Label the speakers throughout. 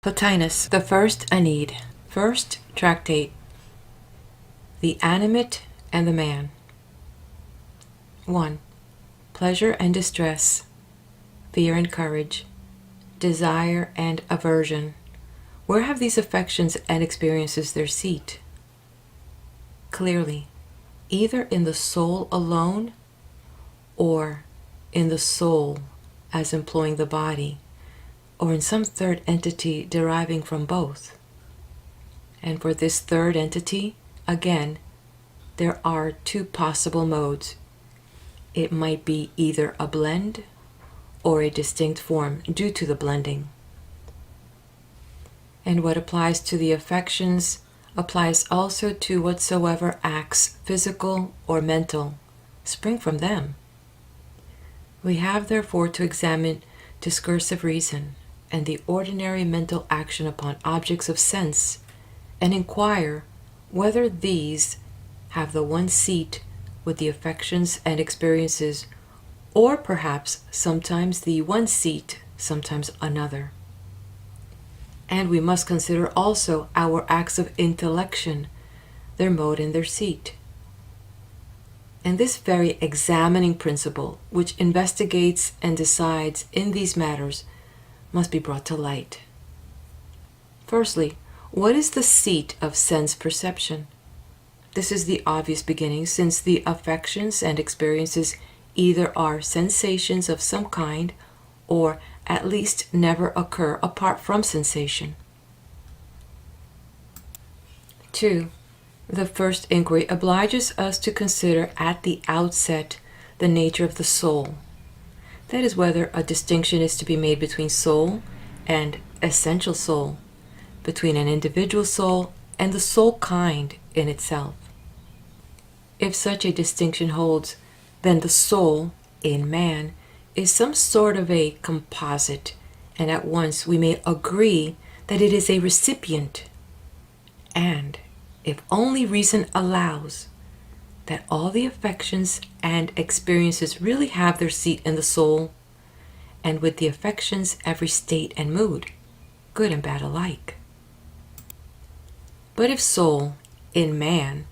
Speaker 1: Plotinus, the First Ennead, First Tractate, the Animate and the Man. 1. Pleasure and distress, fear and courage, desire and aversion. Where have these affections and experiences their seat? Clearly, either in the soul alone or in the soul as employing the body, or in some third entity deriving from both. And for this third entity, again, there are two possible modes. It might be either a blend or a distinct form due to the blending. And what applies to the affections applies also to whatsoever acts, physical or mental, spring from them. We have therefore to examine discursive reason and the ordinary mental action upon objects of sense, and inquire whether these have the one seat with the affections and experiences, or perhaps sometimes the one seat, sometimes another. And we must consider also our acts of intellection, their mode and their seat. And this very examining principle, which investigates and decides in these matters, must be brought to light. Firstly, what is the seat of sense perception? This is the obvious beginning, since the affections and experiences either are sensations of some kind, or at least never occur apart from sensation. 2. The first inquiry obliges us to consider at the outset the nature of the soul. That is, whether a distinction is to be made between soul and essential soul, between an individual soul and the soul kind in itself. If such a distinction holds, then the soul, in man, is some sort of a composite, and at once we may agree that it is a recipient, and, if only reason allows, that all the affections and experiences really have their seat in the soul, and with the affections every state and mood, good and bad alike. But if soul, in man,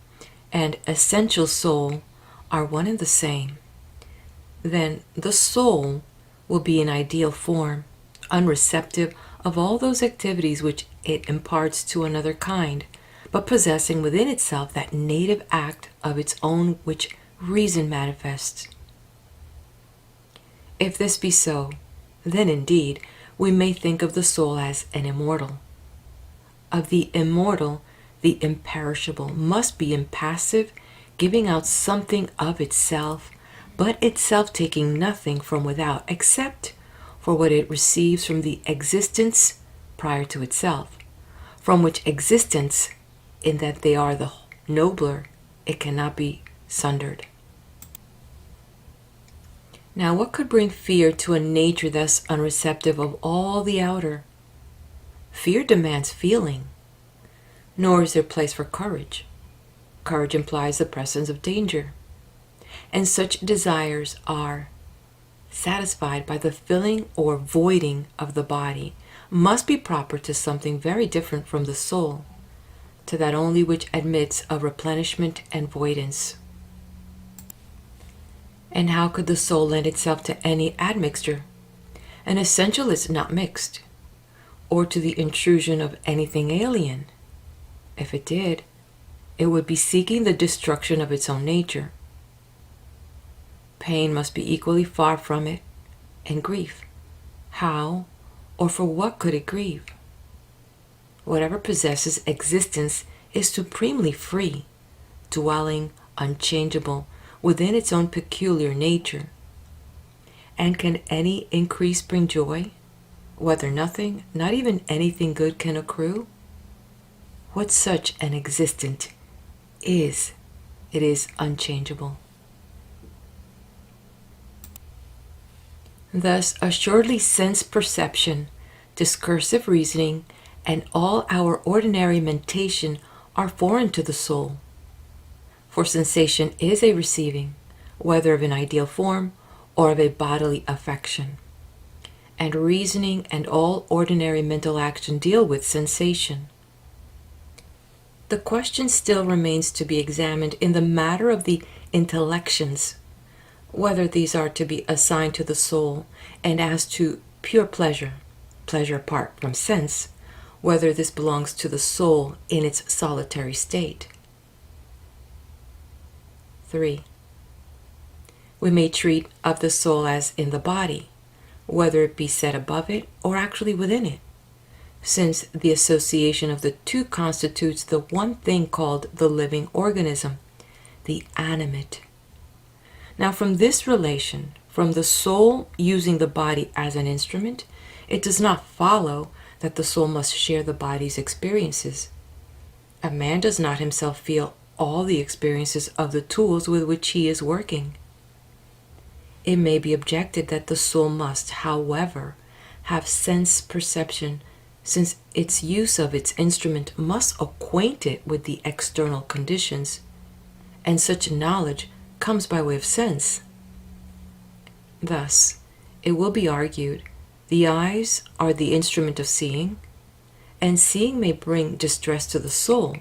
Speaker 1: and essential soul are one and the same, then the soul will be in ideal form, unreceptive of all those activities which it imparts to another kind, but possessing within itself that native act of its own which reason manifests. If this be so, then indeed we may think of the soul as an immortal. Of the immortal, the imperishable must be impassive, giving out something of itself, but itself taking nothing from without except for what it receives from the existence prior to itself, from which existence, in that they are the nobler, it cannot be sundered. Now, what could bring fear to a nature thus unreceptive of all the outer? Fear demands feeling, nor is there place for courage. Courage implies the presence of danger, and such desires are satisfied by the filling or voiding of the body, must be proper to something very different from the soul, to that only which admits of replenishment and voidance. And how could the soul lend itself to any admixture? An essential is not mixed, or to the intrusion of anything alien. If it did, it would be seeking the destruction of its own nature. Pain must be equally far from it, and grief. How or for what could it grieve? Whatever possesses existence is supremely free, dwelling unchangeable within its own peculiar nature. And can any increase bring joy, whether nothing, not even anything good, can accrue? What such an existent is, it is unchangeable. Thus, assuredly sense perception, discursive reasoning, and all our ordinary mentation are foreign to the soul. For sensation is a receiving, whether of an ideal form or of a bodily affection. and reasoning and all ordinary mental action deal with sensation. The question still remains to be examined in the matter of the intellections, whether these are to be assigned to the soul, and as to pure pleasure, pleasure apart from sense, whether this belongs to the soul in its solitary state. 3. We may treat of the soul as in the body, whether it be set above it or actually within it, since the association of the two constitutes the one thing called the living organism, the animate. Now, from this relation, from the soul using the body as an instrument, it does not follow that the soul must share the body's experiences. A man does not himself feel all the experiences of the tools with which he is working. It may be objected that the soul must, however, have sense perception, since its use of its instrument must acquaint it with the external conditions, and such knowledge comes by way of sense. Thus, it will be argued, the eyes are the instrument of seeing, and seeing may bring distress to the soul.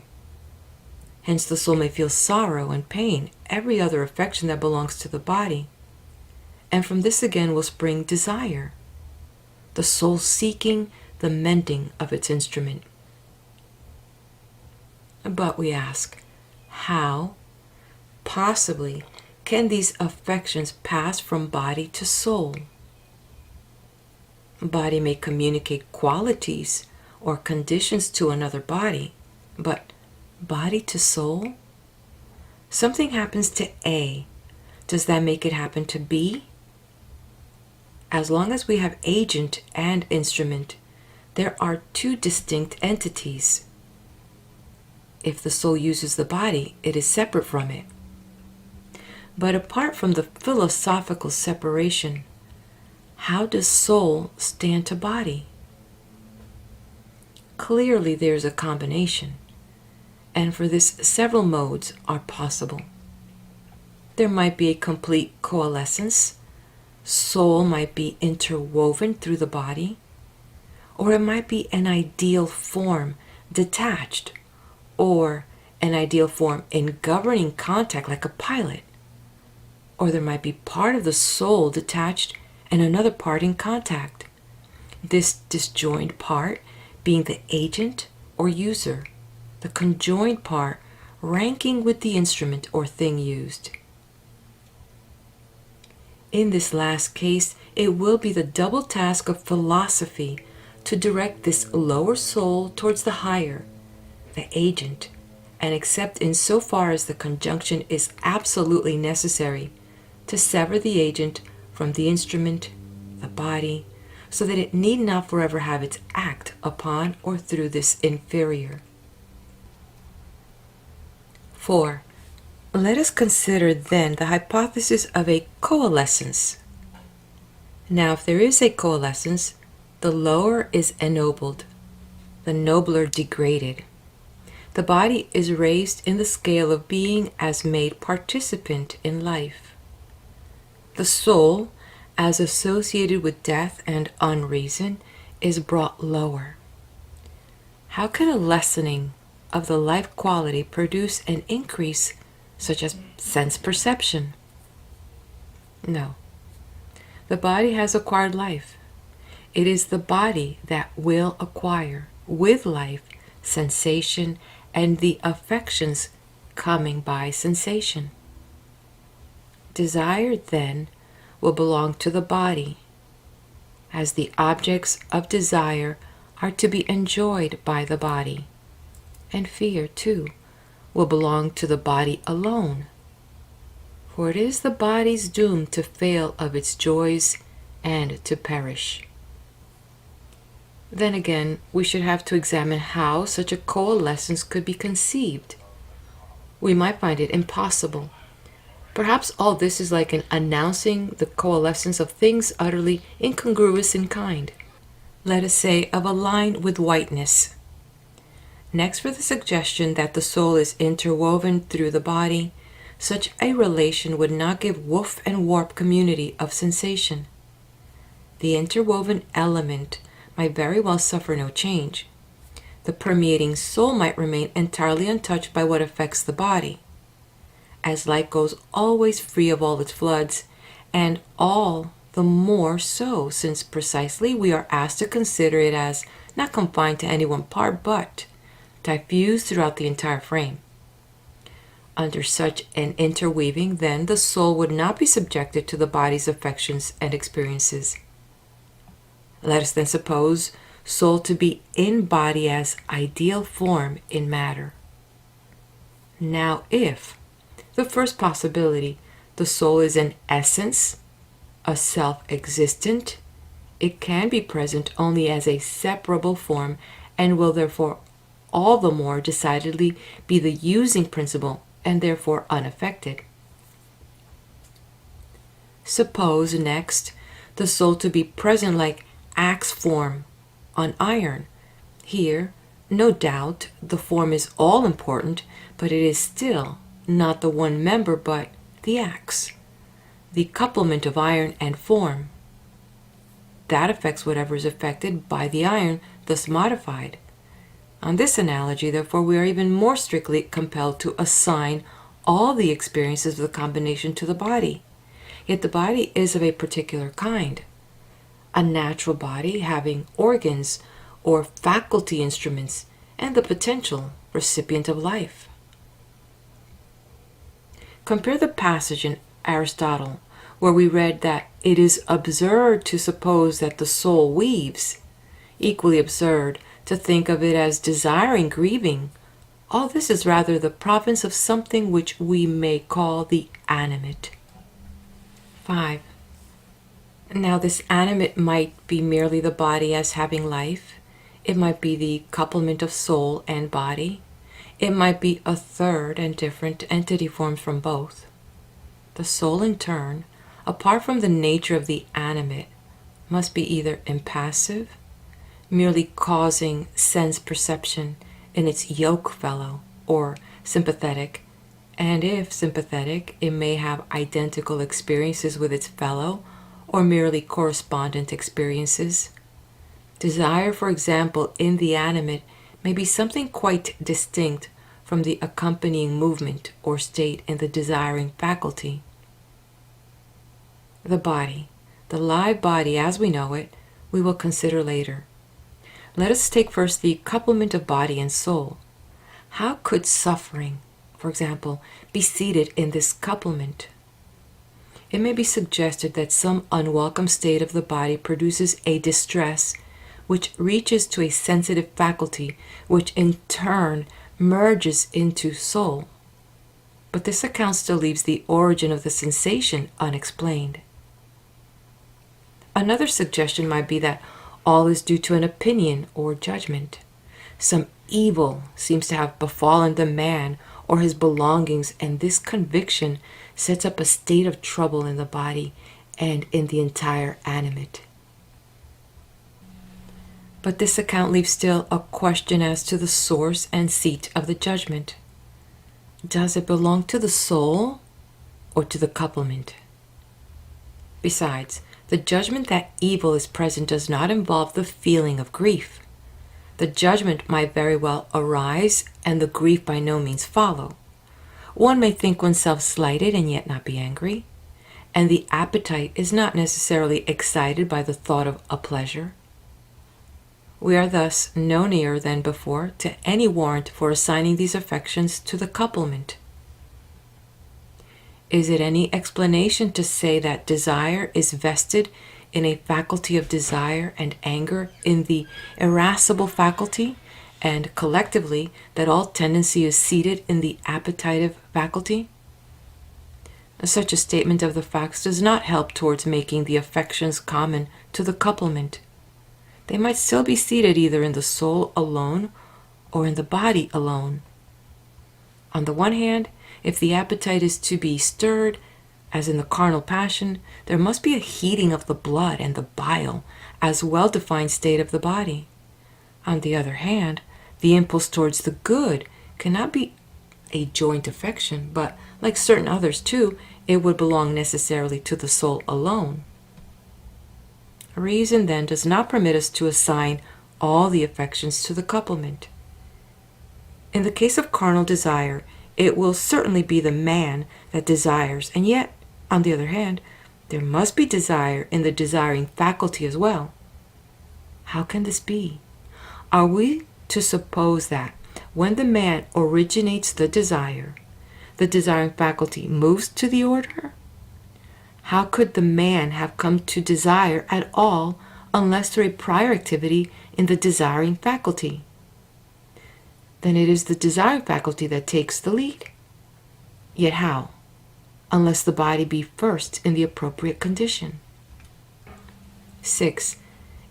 Speaker 1: Hence the soul may feel sorrow and pain, every other affection that belongs to the body. And from this again will spring desire, the soul seeking the mending of its instrument. But we ask, how possibly can these affections pass from body to soul? Body may communicate qualities or conditions to another body, but body to soul? Something happens to A. Does that make it happen to B? As long as we have agent and instrument, there are two distinct entities. If the soul uses the body, it is separate from it. But apart from the philosophical separation, how does soul stand to body? Clearly there is a combination, and for this several modes are possible. There might be a complete coalescence. Soul might be interwoven through the body, or it might be an ideal form detached, or an ideal form in governing contact like a pilot, or there might be part of the soul detached and another part in contact, this disjoined part being the agent or user, the conjoined part ranking with the instrument or thing used. In this last case, it will be the double task of philosophy to direct this lower soul towards the higher, the agent, and except in so far as the conjunction is absolutely necessary, to sever the agent from the instrument, the body, so that it need not forever have its act upon or through this inferior. 4. Let us consider then the hypothesis of a coalescence. Now, if there is a coalescence, the lower is ennobled, the nobler degraded. The body is raised in the scale of being as made participant in life. The soul, as associated with death and unreason, is brought lower. How can a lessening of the life quality produce an increase such as sense perception? No. The body has acquired life. It is the body that will acquire, with life, sensation, and the affections coming by sensation. Desire, then, will belong to the body, as the objects of desire are to be enjoyed by the body, and fear, too, will belong to the body alone, for it is the body's doom to fail of its joys and to perish. Then again, we should have to examine how such a coalescence could be conceived. We might find it impossible. Perhaps all this is like an announcing the coalescence of things utterly incongruous in kind. Let us say of a line with whiteness. Next, for the suggestion that the soul is interwoven through the body, such a relation would not give woof and warp community of sensation. the interwoven element might very well suffer no change. The permeating soul might remain entirely untouched by what affects the body, as light goes always free of all its floods, and all the more so since precisely we are asked to consider it as not confined to any one part, but diffused throughout the entire frame. Under such an interweaving, then, the soul would not be subjected to the body's affections and experiences. Let us then suppose soul to be in body as ideal form in matter. Now, if the first possibility, the soul is an essence, a self-existent, it can be present only as a separable form and will therefore all the more decidedly be the using principle and therefore unaffected. Suppose next the soul to be present like axe form on iron. Here, no doubt, the form is all important, but it is still not the one member but the axe, the couplement of iron and form. That affects whatever is affected by the iron, thus modified. On this analogy, therefore, we are even more strictly compelled to assign all the experiences of the combination to the body. Yet the body is of a particular kind, a natural body having organs or faculty instruments and the potential recipient of life. Compare the passage in Aristotle where we read that it is absurd to suppose that the soul weaves, equally absurd to think of it as desiring, grieving. All this is rather the province of something which we may call the animate. 5. Now this animate might be merely the body as having life. It might be the couplement of soul and body. It might be a third and different entity formed from both. The soul in turn, apart from the nature of the animate, must be either impassive, merely causing sense perception in its yoke fellow, or sympathetic, and if sympathetic, it may have identical experiences with its fellow, or merely correspondent experiences. Desire, for example, in the animate may be something quite distinct from the accompanying movement or state in the desiring faculty. The body, the live body as we know it, we will consider later. Let us take first the couplement of body and soul. How could suffering, for example, be seated in this couplement? It may be suggested that some unwelcome state of the body produces a distress which reaches to a sensitive faculty, which in turn merges into soul. But this account still leaves the origin of the sensation unexplained. Another suggestion might be that all is due to an opinion or judgment. Some evil seems to have befallen the man or his belongings, and this conviction sets up a state of trouble in the body and in the entire animate. But this account leaves still a question as to the source and seat of the judgment. Does it belong to the soul or to the couplement? Besides, the judgment that evil is present does not involve the feeling of grief. The judgment might very well arise and the grief by no means follow. One may think oneself slighted and yet not be angry, and the appetite is not necessarily excited by the thought of a pleasure. We are thus no nearer than before to any warrant for assigning these affections to the couplement. Is it any explanation to say that desire is vested in a faculty of desire and anger in the irascible faculty, and collectively that all tendency is seated in the appetitive faculty? Such a statement of the facts does not help towards making the affections common to the couplement. They might still be seated either in the soul alone or in the body alone. On the one hand, if the appetite is to be stirred, as in the carnal passion, there must be a heating of the blood and the bile as well-defined state of the body. On the other hand, the impulse towards the good cannot be a joint affection, but, like certain others too, it would belong necessarily to the soul alone. Reason then does not permit us to assign all the affections to the couplement. In the case of carnal desire, it will certainly be the man that desires, and yet, on the other hand, there must be desire in the desiring faculty as well. How can this be? Are we to suppose that when the man originates the desiring faculty moves to the order? How could the man have come to desire at all unless through a prior activity in the desiring faculty? Then it is the desiring faculty that takes the lead. Yet how? Unless the body be first in the appropriate condition. 6.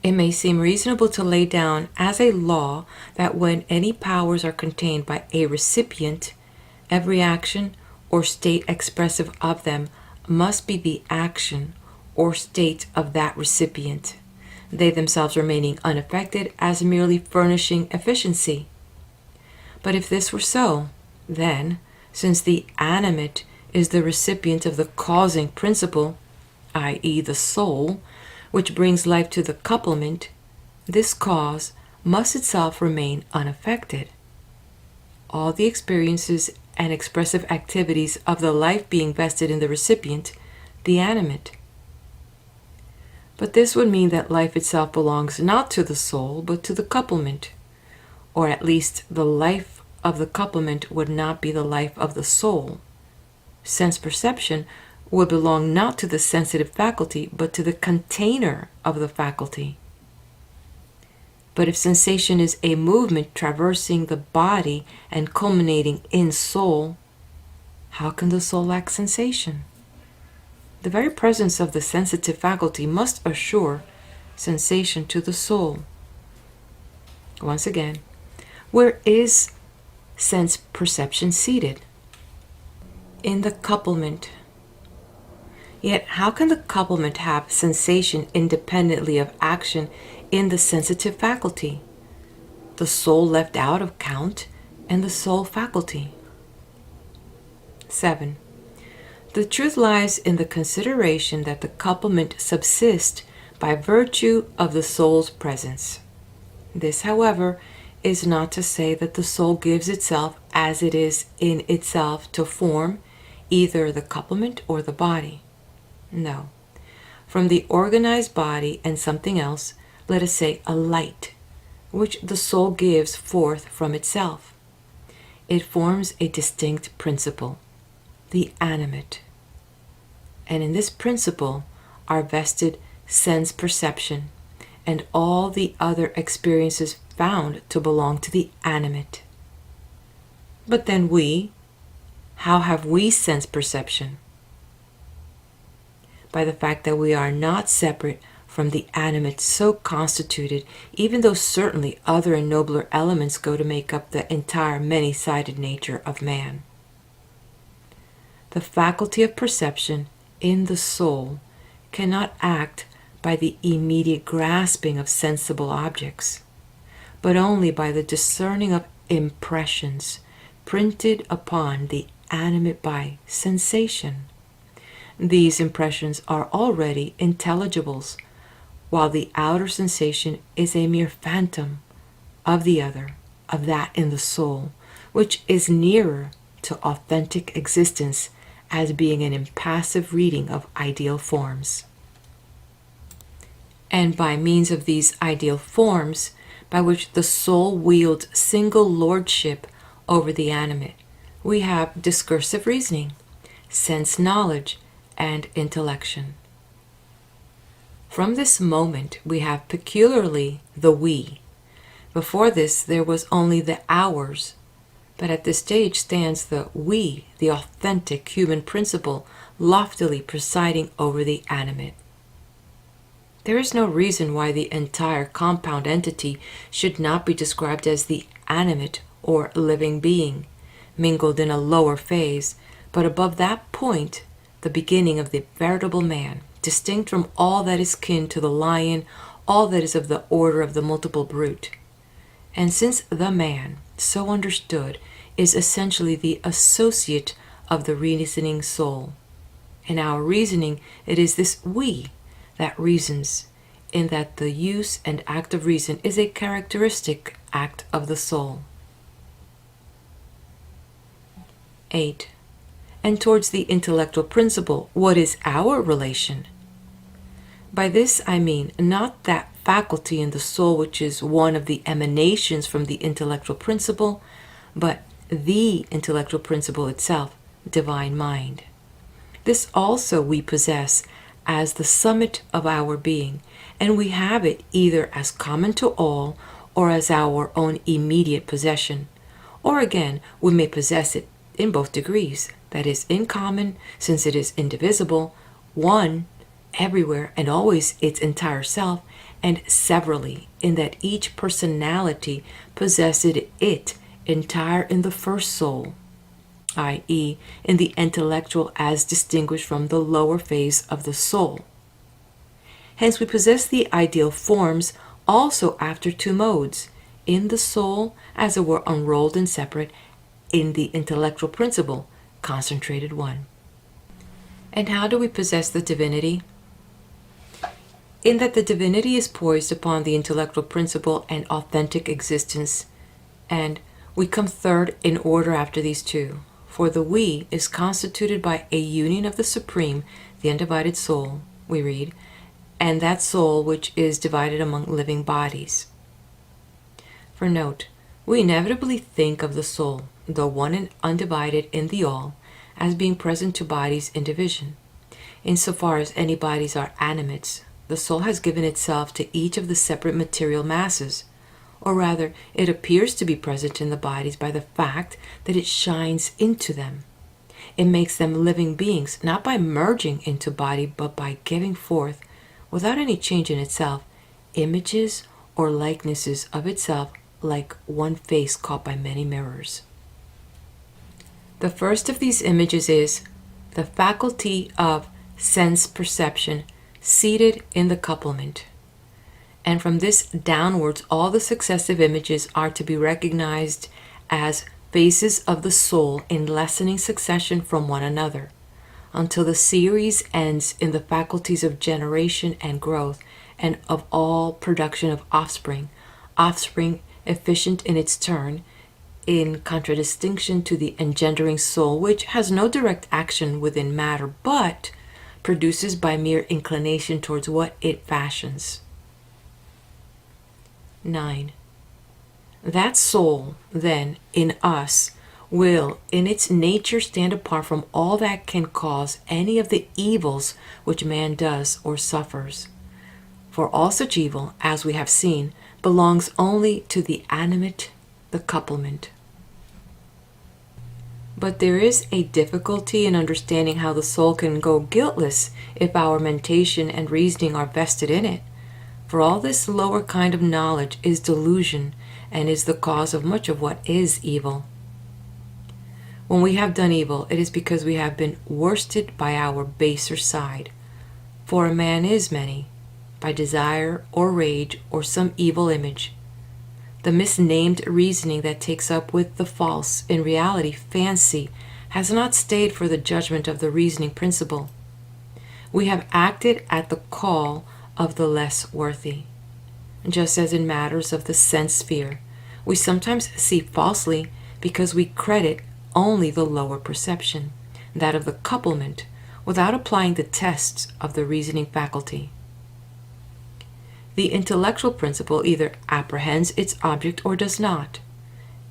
Speaker 1: It may seem reasonable to lay down as a law that when any powers are contained by a recipient, every action or state expressive of them must be the action or state of that recipient, they themselves remaining unaffected as merely furnishing efficiency. But if this were so, then, since the animate is the recipient of the causing principle, i.e. the soul, which brings life to the couplement, this cause must itself remain unaffected. All the experiences and expressive activities of the life being vested in the recipient, the animate. But this would mean that life itself belongs not to the soul, but to the couplement, or at least the life of the couplement would not be the life of the soul. Sense perception would belong not to the sensitive faculty, but to the container of the faculty. But if sensation is a movement traversing the body and culminating in soul, how can the soul lack sensation? The very presence of the sensitive faculty must assure sensation to the soul. Once again, where is sense perception seated? In the couplement. Yet how can the couplement have sensation independently of action in the sensitive faculty? The soul left out of count and the soul faculty. 7. The truth lies in the consideration that the couplement subsists by virtue of the soul's presence. This, however, is not to say that the soul gives itself as it is in itself to form either the couplement or the body. No. From the organized body and something else, let us say a light, which the soul gives forth from itself. It forms a distinct principle, the animate. And in this principle are vested sense perception and all the other experiences found to belong to the animate. But then how have we sense perception? By the fact that we are not separate from the animate so constituted, even though certainly other and nobler elements go to make up the entire many-sided nature of man. The faculty of perception in the soul cannot act by the immediate grasping of sensible objects, but only by the discerning of impressions printed upon the animate by sensation. These impressions are already intelligibles, while the outer sensation is a mere phantom of the other, of that in the soul, which is nearer to authentic existence as being an impassive reading of ideal forms. And by means of these ideal forms, by which the soul wields single lordship over the animate, we have discursive reasoning, sense knowledge, and intellection. From this moment we have peculiarly the we. Before this there was only the ours, but at this stage stands the we, the authentic human principle, loftily presiding over the animate. There is no reason why the entire compound entity should not be described as the animate or living being, mingled in a lower phase, but above that point, the beginning of the veritable man, distinct from all that is kin to the lion, all that is of the order of the multiple brute. And since the man, so understood, is essentially the associate of the reasoning soul, in our reasoning it is this we that reasons, in that the use and act of reason is a characteristic act of the soul. 8. And towards the intellectual principle, what is our relation? By this I mean not that faculty in the soul which is one of the emanations from the intellectual principle, but the intellectual principle itself, divine mind. This also we possess as the summit of our being, and we have it either as common to all or as our own immediate possession. Or again, we may possess it in both degrees, that is, in common, since it is indivisible, one, everywhere and always its entire self, and severally, in that each personality possessed it entire in the first soul, i.e., in the intellectual as distinguished from the lower phase of the soul. Hence we possess the ideal forms also after two modes, in the soul, as it were unrolled and separate, in the intellectual principle, concentrated one. And how do we possess the divinity? In that the divinity is poised upon the intellectual principle and authentic existence, and we come third in order after these two, for the we is constituted by a union of the supreme, the undivided soul, we read, and that soul which is divided among living bodies. For note, we inevitably think of the soul, though one and undivided in the all, as being present to bodies in division. Insofar as any bodies are animates, the soul has given itself to each of the separate material masses, or rather, it appears to be present in the bodies by the fact that it shines into them. It makes them living beings, not by merging into body, but by giving forth, without any change in itself, images or likenesses of itself like one face caught by many mirrors. The first of these images is the faculty of sense perception seated in the couplement. And from this downwards, all the successive images are to be recognized as phases of the soul in lessening succession from one another, until the series ends in the faculties of generation and growth, and of all production of offspring efficient in its turn, in contradistinction to the engendering soul, which has no direct action within matter, but produces by mere inclination towards what it fashions. 9. That soul, then, in us, will in its nature stand apart from all that can cause any of the evils which man does or suffers. For all such evil, as we have seen, belongs only to the animate, the couplement. But there is a difficulty in understanding how the soul can go guiltless if our mentation and reasoning are vested in it. For all this lower kind of knowledge is delusion and is the cause of much of what is evil. When we have done evil, it is because we have been worsted by our baser side. For a man is many, by desire or rage or some evil image. The misnamed reasoning that takes up with the false, in reality fancy, has not stayed for the judgment of the reasoning principle. We have acted at the call of the less worthy. Just as in matters of the sense sphere, we sometimes see falsely because we credit only the lower perception, that of the couplement, without applying the tests of the reasoning faculty. The intellectual principle either apprehends its object or does not.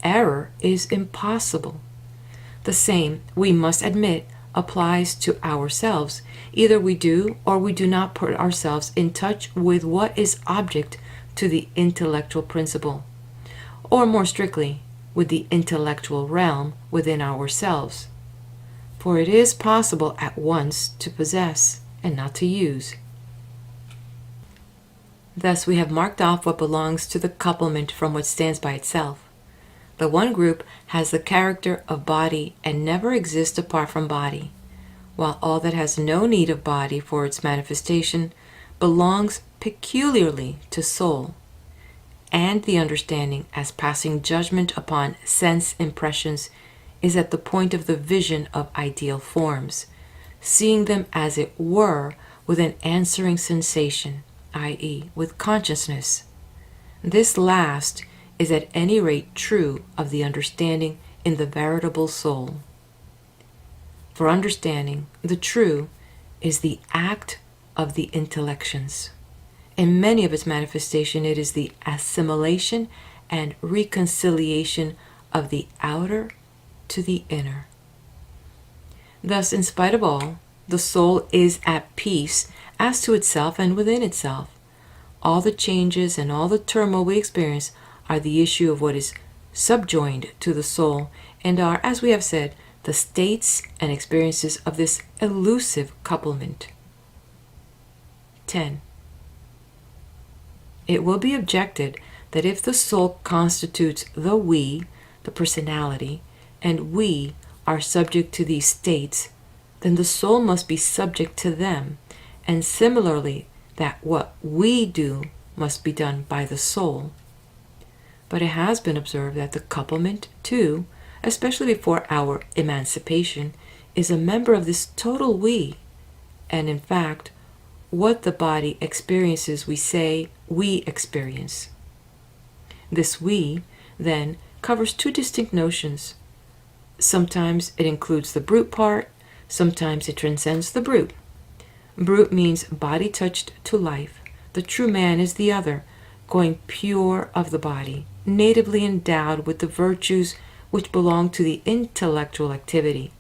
Speaker 1: Error is impossible. The same, we must admit, applies to ourselves. Either we do or we do not put ourselves in touch with what is object to the intellectual principle, or more strictly, with the intellectual realm within ourselves. For it is possible at once to possess and not to use. Thus we have marked off what belongs to the couplement from what stands by itself. The one group has the character of body and never exists apart from body, while all that has no need of body for its manifestation belongs peculiarly to soul, and the understanding as passing judgment upon sense impressions is at the point of the vision of ideal forms, seeing them as it were with an answering sensation, i.e., with consciousness. This last is at any rate true of the understanding in the veritable soul. For understanding, the true is the act of the intellections. In many of its manifestations, it is the assimilation and reconciliation of the outer to the inner. Thus, in spite of all, the soul is at peace as to itself and within itself. All the changes and all the turmoil we experience are the issue of what is subjoined to the soul and are, as we have said, the states and experiences of this elusive couplement. 10. It will be objected that if the soul constitutes the we, the personality, and we are subject to these states, then the soul must be subject to them, and similarly that what we do must be done by the soul. But it has been observed that the couplement, too, especially before our emancipation, is a member of this total we, and in fact, what the body experiences we say we experience. This we, then, covers two distinct notions. Sometimes it includes the brute part, sometimes it transcends the brute. Brute means body touched to life. The true man is the other, going pure of the body, natively endowed with the virtues which belong to the intellectual activity,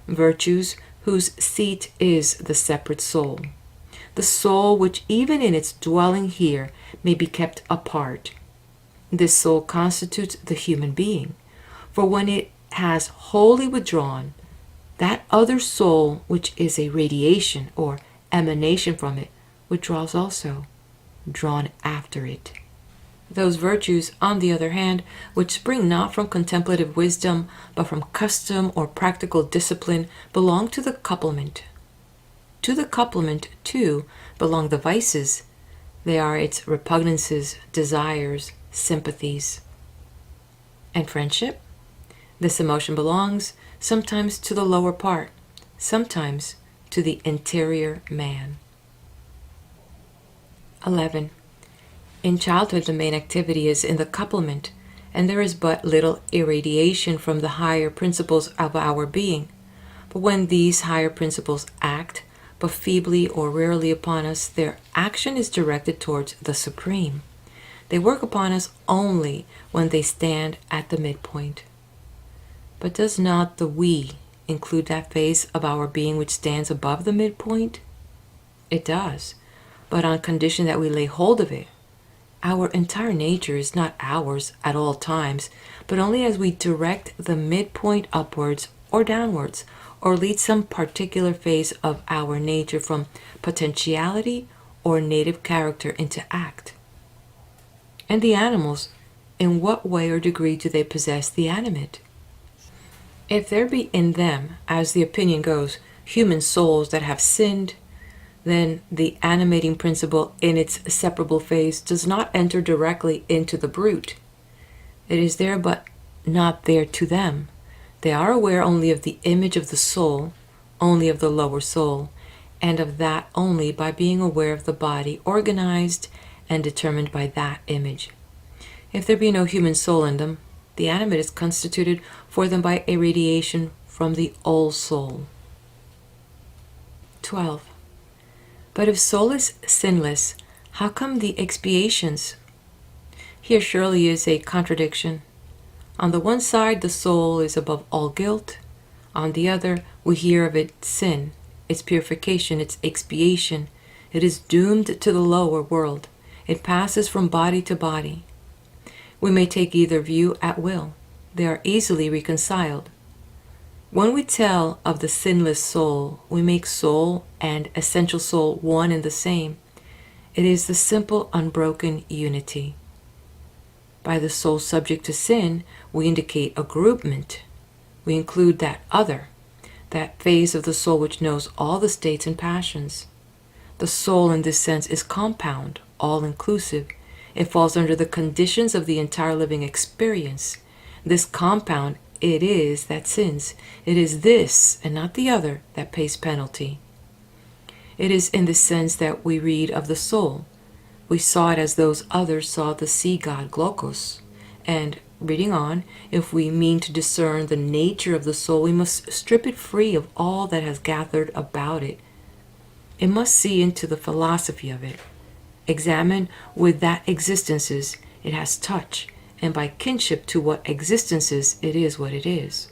Speaker 1: virtues whose seat is the separate soul, the soul which even in its dwelling here may be kept apart. This soul constitutes the human being, for when it has wholly withdrawn, that other soul which is a radiation or emanation from it withdraws also, drawn after it. Those virtues, on the other hand, which spring not from contemplative wisdom, but from custom or practical discipline, belong to the couplement. To the couplement, too, belong the vices. They are its repugnances, desires, sympathies. And friendship? This emotion belongs sometimes to the lower part, sometimes to the interior man. 11. In childhood, the main activity is in the couplement, and there is but little irradiation from the higher principles of our being. But when these higher principles act, but feebly or rarely upon us, their action is directed towards the supreme. They work upon us only when they stand at the midpoint. But does not the we include that phase of our being which stands above the midpoint? It does, but on condition that we lay hold of it. Our entire nature is not ours at all times, but only as we direct the midpoint upwards or downwards, or lead some particular phase of our nature from potentiality or native character into act. And the animals, in what way or degree do they possess the animate? If there be in them, as the opinion goes, human souls that have sinned, then the animating principle in its separable phase does not enter directly into the brute. It is there, but not there to them. They are aware only of the image of the soul, only of the lower soul, and of that only by being aware of the body organized and determined by that image. If there be no human soul in them, the animate is constituted for them by a radiation from the all soul. 12. But if soul is sinless, how come the expiations? Here surely is a contradiction. On the one side, the soul is above all guilt. On the other, we hear of its sin, its purification, its expiation. It is doomed to the lower world. It passes from body to body. We may take either view at will. They are easily reconciled. When we tell of the sinless soul, we make soul and essential soul one and the same. It is the simple, unbroken unity. By the soul subject to sin, we indicate a groupment. We include that other, that phase of the soul which knows all the states and passions. The soul in this sense is compound, all-inclusive. It falls under the conditions of the entire living experience. This compound, it is that sins. It is this, and not the other, that pays penalty. It is in this sense that we read of the soul, we saw it as those others saw the sea god Glaucus. And, reading on, if we mean to discern the nature of the soul, we must strip it free of all that has gathered about it. It must see into the philosophy of it, examine with that existences it has touch, and by kinship to what existences it is what it is.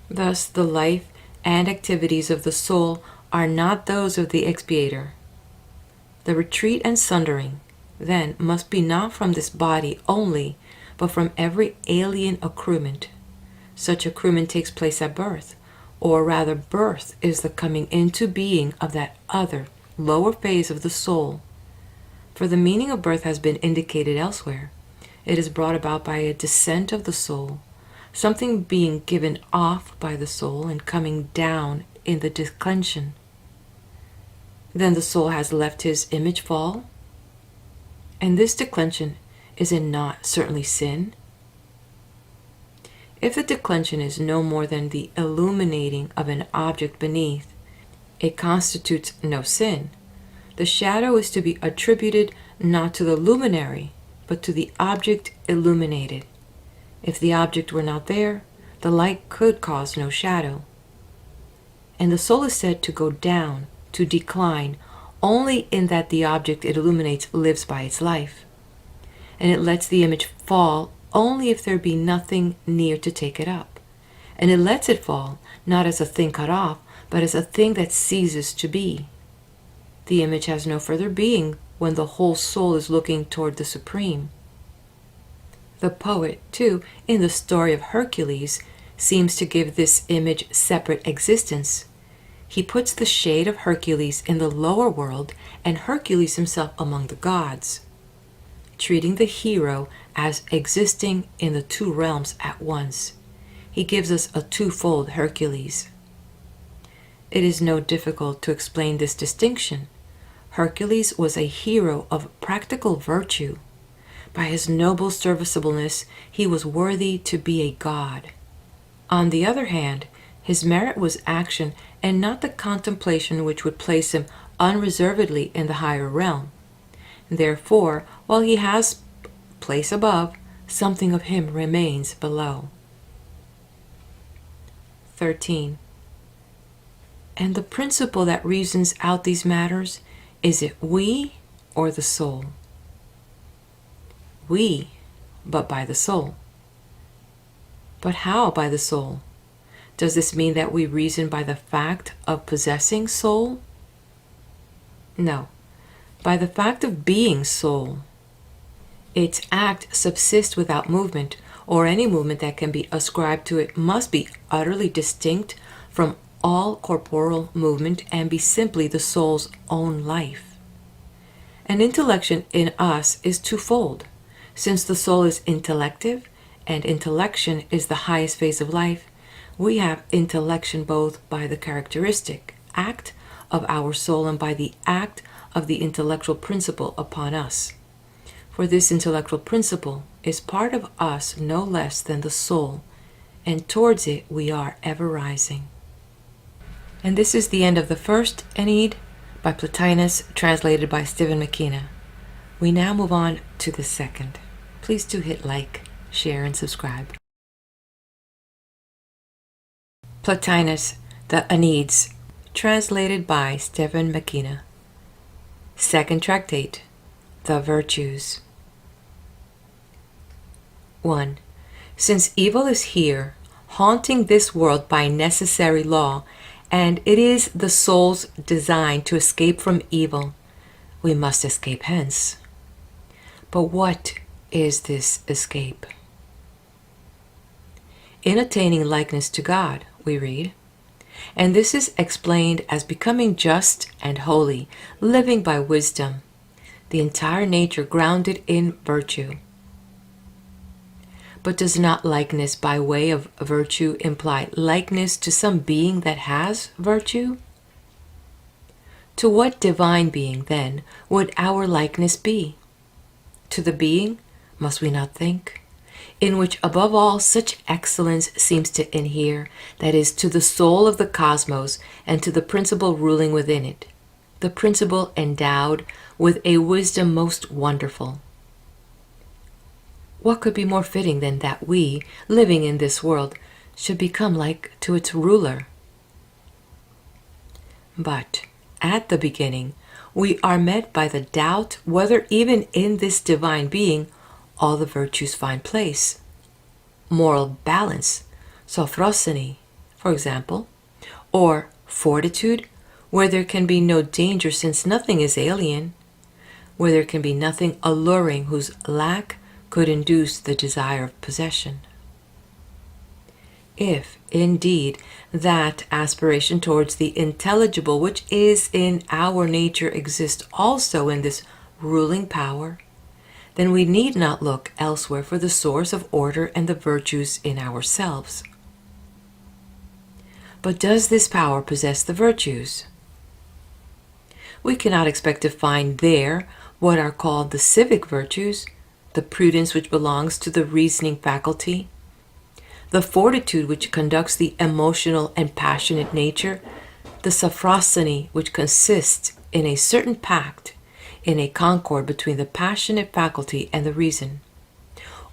Speaker 1: Thus, the life and activities of the soul are not those of the expiator. The retreat and sundering, then, must be not from this body only, but from every alien accruement. Such accruement takes place at birth, or rather birth is the coming into being of that other, lower phase of the soul. For the meaning of birth has been indicated elsewhere. It is brought about by a descent of the soul, something being given off by the soul and coming down in the declension. Then the soul has left his image fall, and this declension is it not certainly sin? If the declension is no more than the illuminating of an object beneath, it constitutes no sin. The shadow is to be attributed not to the luminary, but to the object illuminated. If the object were not there, the light could cause no shadow. And the soul is said to go down, to decline, only in that the object it illuminates lives by its life. And it lets the image fall only if there be nothing near to take it up. And it lets it fall, not as a thing cut off, but as a thing that ceases to be. The image has no further being when the whole soul is looking toward the Supreme. The poet, too, in the story of Hercules, seems to give this image separate existence. He puts the shade of Hercules in the lower world and Hercules himself among the gods, treating the hero as existing in the two realms at once. He gives us a twofold Hercules. It is no difficult to explain this distinction. Hercules was a hero of practical virtue. By his noble serviceableness, he was worthy to be a god. On the other hand, his merit was action and not the contemplation which would place him unreservedly in the higher realm. Therefore, while he has place above, something of him remains below. 13. And the principle that reasons out these matters, is it we or the soul? We, but by the soul. But how by the soul? Does this mean that we reason by the fact of possessing soul? No, by the fact of being soul. Its act subsists without movement, or any movement that can be ascribed to it must be utterly distinct from all corporeal movement and be simply the soul's own life. And intellection in us is twofold. Since the soul is intellective, and intellection is the highest phase of life, we have intellection both by the characteristic act of our soul and by the act of the intellectual principle upon us. For this intellectual principle is part of us no less than the soul, and towards it we are ever rising. And this is the end of the First Ennead by Plotinus, translated by Stephen McKenna. We now move on to the second. Please do hit like, share, and subscribe. Plotinus, the Enneads, translated by Stephen McKenna. Second tractate, The Virtues. 1. Since evil is here, haunting this world by necessary law, and it is the soul's design to escape from evil, we must escape hence. But what is this escape? In attaining likeness to God, we read, and this is explained as becoming just and holy, living by wisdom, the entire nature grounded in virtue. But does not likeness by way of virtue imply likeness to some being that has virtue? To what divine being, then, would our likeness be? To the being, must we not think, in which above all such excellence seems to inhere, that is, to the soul of the cosmos and to the principle ruling within it, the principle endowed with a wisdom most wonderful. What could be more fitting than that we, living in this world, should become like to its ruler? But at the beginning, we are met by the doubt whether even in this divine being all the virtues find place. Moral balance, sophrosony, for example, or fortitude, where there can be no danger since nothing is alien, where there can be nothing alluring whose lack could induce the desire of possession. If, indeed, that aspiration towards the intelligible which is in our nature exists also in this ruling power, then we need not look elsewhere for the source of order and the virtues in ourselves. But does this power possess the virtues? We cannot expect to find there what are called the civic virtues, the prudence which belongs to the reasoning faculty, the fortitude which conducts the emotional and passionate nature, the sophrosony which consists in a certain pact, in a concord between the passionate faculty and the reason,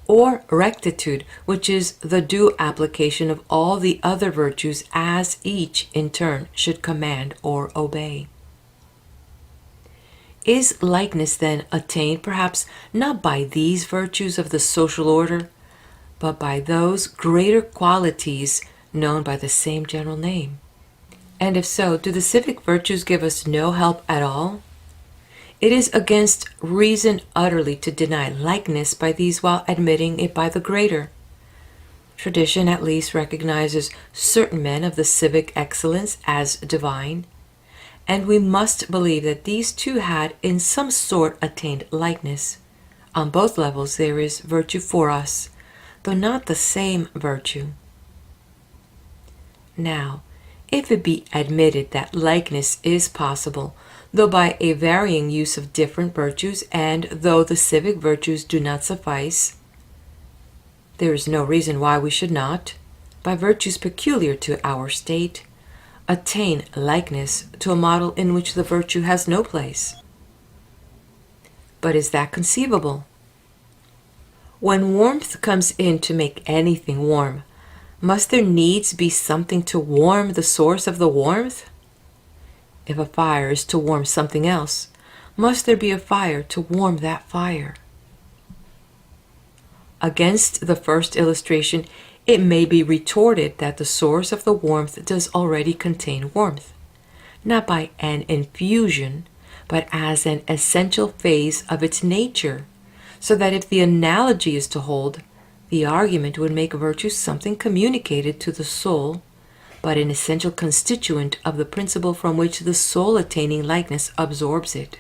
Speaker 1: or rectitude which is the due application of all the other virtues as each in turn should command or obey. Is likeness then attained perhaps not by these virtues of the social order, but by those greater qualities known by the same general name? And if so, do the civic virtues give us no help at all? It is against reason utterly to deny likeness by these while admitting it by the greater. Tradition at least recognizes certain men of the civic excellence as divine, and we must believe that these two had in some sort attained likeness. On both levels there is virtue for us, though not the same virtue. Now, if it be admitted that likeness is possible, though by a varying use of different virtues, and though the civic virtues do not suffice, there is no reason why we should not, by virtues peculiar to our state, attain likeness to a model in which the virtue has no place. But is that conceivable? When warmth comes in to make anything warm, must there needs be something to warm the source of the warmth? If a fire is to warm something else, must there be a fire to warm that fire? Against the first illustration, it may be retorted that the source of the warmth does already contain warmth, not by an infusion, but as an essential phase of its nature, so that if the analogy is to hold, the argument would make virtue something communicated to the soul, but an essential constituent of the principle from which the soul attaining likeness absorbs it.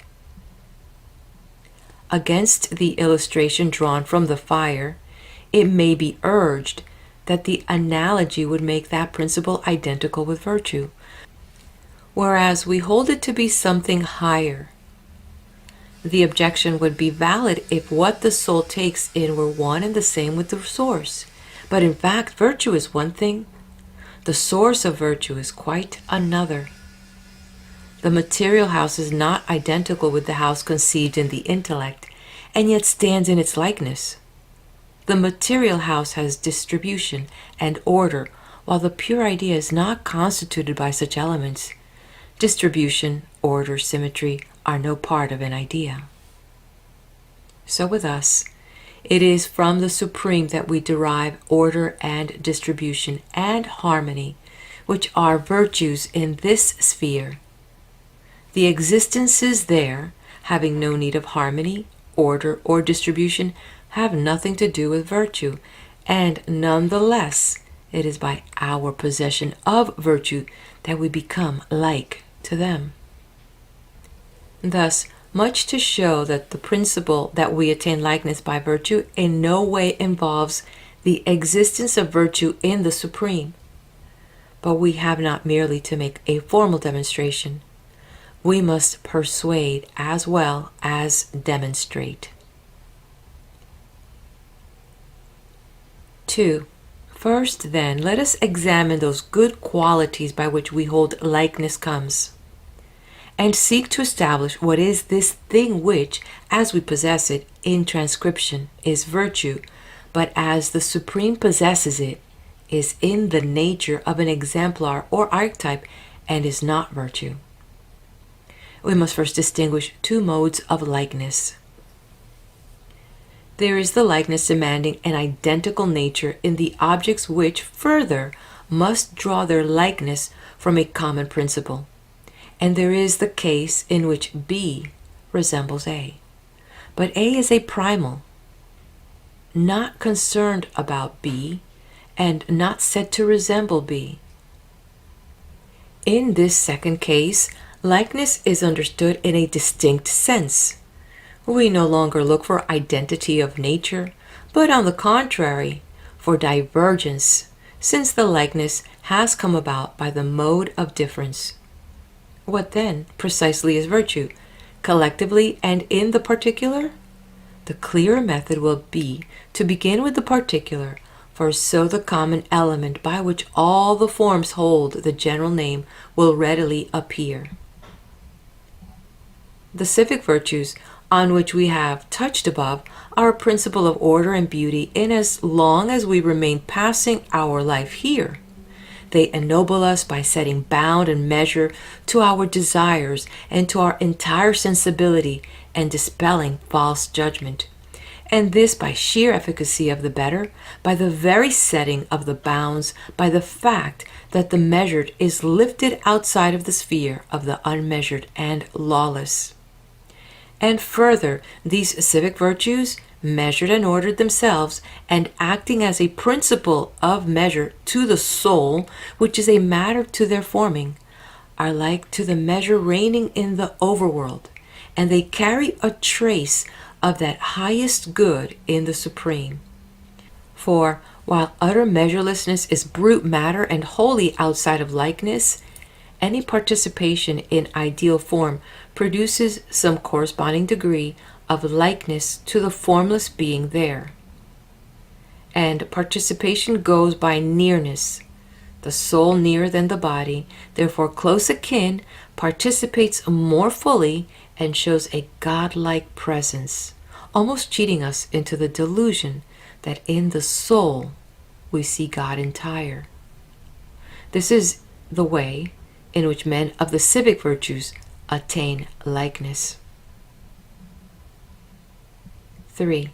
Speaker 1: Against the illustration drawn from the fire, it may be urged that the analogy would make that principle identical with virtue, whereas we hold it to be something higher. The objection would be valid if what the soul takes in were one and the same with the source, but in fact virtue is one thing, the source of virtue is quite another. The material house is not identical with the house conceived in the intellect, and yet stands in its likeness. The material house has distribution and order, while the pure idea is not constituted by such elements. Distribution, order, symmetry are no part of an idea. So with us, it is from the Supreme that we derive order and distribution and harmony, which are virtues in this sphere. The existences there, having no need of harmony, order, or distribution, have nothing to do with virtue, and nonetheless, it is by our possession of virtue that we become like to them. Thus, much to show that the principle that we attain likeness by virtue in no way involves the existence of virtue in the Supreme. But we have not merely to make a formal demonstration. We must persuade as well as demonstrate. 2. First, then, let us examine those good qualities by which we hold likeness comes, and seek to establish what is this thing which, as we possess it in transcription, is virtue, but as the Supreme possesses it, is in the nature of an exemplar or archetype, and is not virtue. We must first distinguish two modes of likeness. There is the likeness demanding an identical nature in the objects which, further, must draw their likeness from a common principle. And there is the case in which B resembles A. But A is a primal, not concerned about B, and not said to resemble B. In this second case, likeness is understood in a distinct sense. We no longer look for identity of nature, but on the contrary, for divergence, since the likeness has come about by the mode of difference. What then precisely is virtue, collectively and in the particular? The clearer method will be to begin with the particular, for so the common element by which all the forms hold the general name will readily appear. The civic virtues on which we have touched above are a principle of order and beauty in as long as we remain passing our life here. They ennoble us by setting bound and measure to our desires and to our entire sensibility and dispelling false judgment. And this by sheer efficacy of the better, by the very setting of the bounds, by the fact that the measured is lifted outside of the sphere of the unmeasured and lawless. And further, these civic virtues, measured and ordered themselves, and acting as a principle of measure to the soul, which is a matter to their forming, are like to the measure reigning in the overworld, and they carry a trace of that highest good in the Supreme. For, while utter measurelessness is brute matter and wholly outside of likeness, any participation in ideal form produces some corresponding degree of likeness to the formless being there. And participation goes by nearness. The soul nearer than the body, therefore close akin, participates more fully and shows a godlike presence, almost cheating us into the delusion that in the soul we see God entire. This is the way in which men of the civic virtues attain likeness. 3.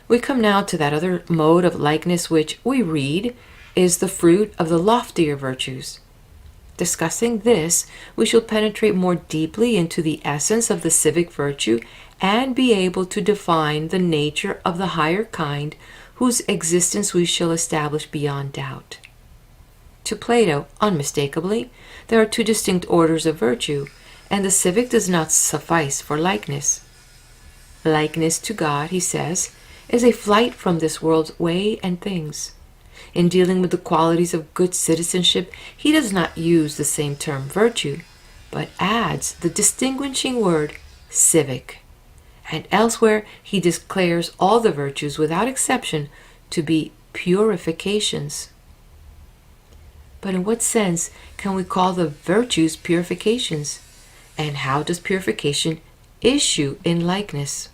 Speaker 1: We come now to that other mode of likeness which, we read, is the fruit of the loftier virtues. Discussing this, we shall penetrate more deeply into the essence of the civic virtue and be able to define the nature of the higher kind whose existence we shall establish beyond doubt. To Plato, unmistakably, there are two distinct orders of virtue, and the civic does not suffice for likeness. Likeness to God, he says, is a flight from this world's way and things. In dealing with the qualities of good citizenship, he does not use the same term virtue, but adds the distinguishing word civic. And elsewhere he declares all the virtues without exception to be purifications. But in what sense can we call the virtues purifications? And how does purification issue in likeness?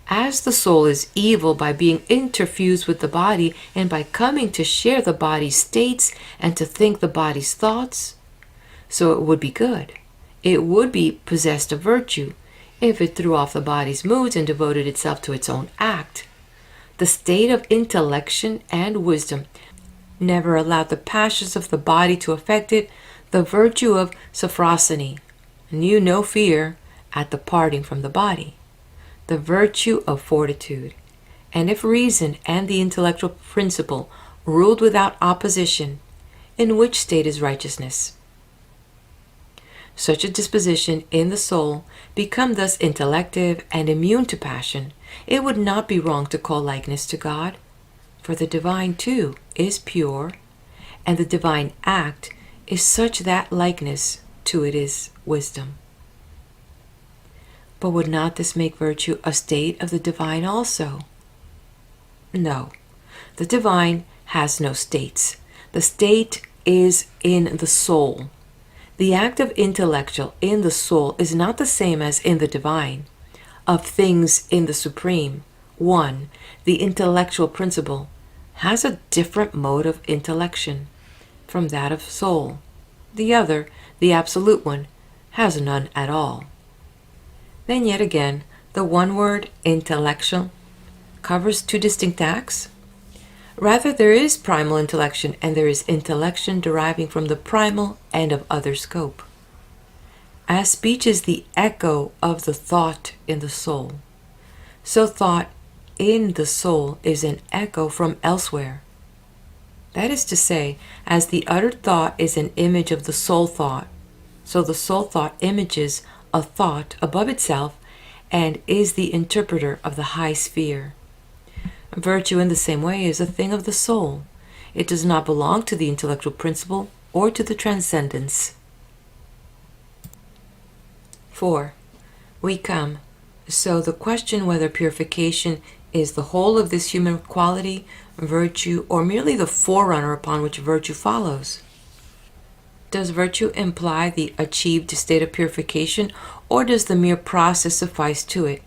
Speaker 1: As the soul is evil by being interfused with the body and by coming to share the body's states and to think the body's thoughts, so it would be good. It would be possessed of virtue if it threw off the body's moods and devoted itself to its own act. The state of intellection and wisdom never allowed the passions of the body to affect it. The virtue of sophrosony knew no fear at the parting from the body. The virtue of fortitude, and if reason and the intellectual principle ruled without opposition, in which state is righteousness? Such a disposition in the soul, become thus intellective and immune to passion, it would not be wrong to call likeness to God, for the divine too is pure, and the divine act is such that likeness to it is wisdom. But would not this make virtue a state of the divine also? No, the divine has no states. The state is in the soul. The act of intellectual in the soul is not the same as in the divine, of things in the supreme. One, the intellectual principle, has a different mode of intellection from that of soul. The other, the absolute one, has none at all. Then yet again, the one word intellectual covers two distinct acts. Rather, there is primal intellection and there is intellection deriving from the primal and of other scope. As speech is the echo of the thought in the soul, so thought in the soul is an echo from elsewhere. That is to say, as the uttered thought is an image of the soul thought, so the soul thought images a thought above itself and is the interpreter of the high sphere. Virtue in the same way is a thing of the soul. It does not belong to the intellectual principle or to the transcendence. 4. We come. So the question whether purification is the whole of this human quality, virtue, or merely the forerunner upon which virtue follows. Does virtue imply the achieved state of purification, or does the mere process suffice to it?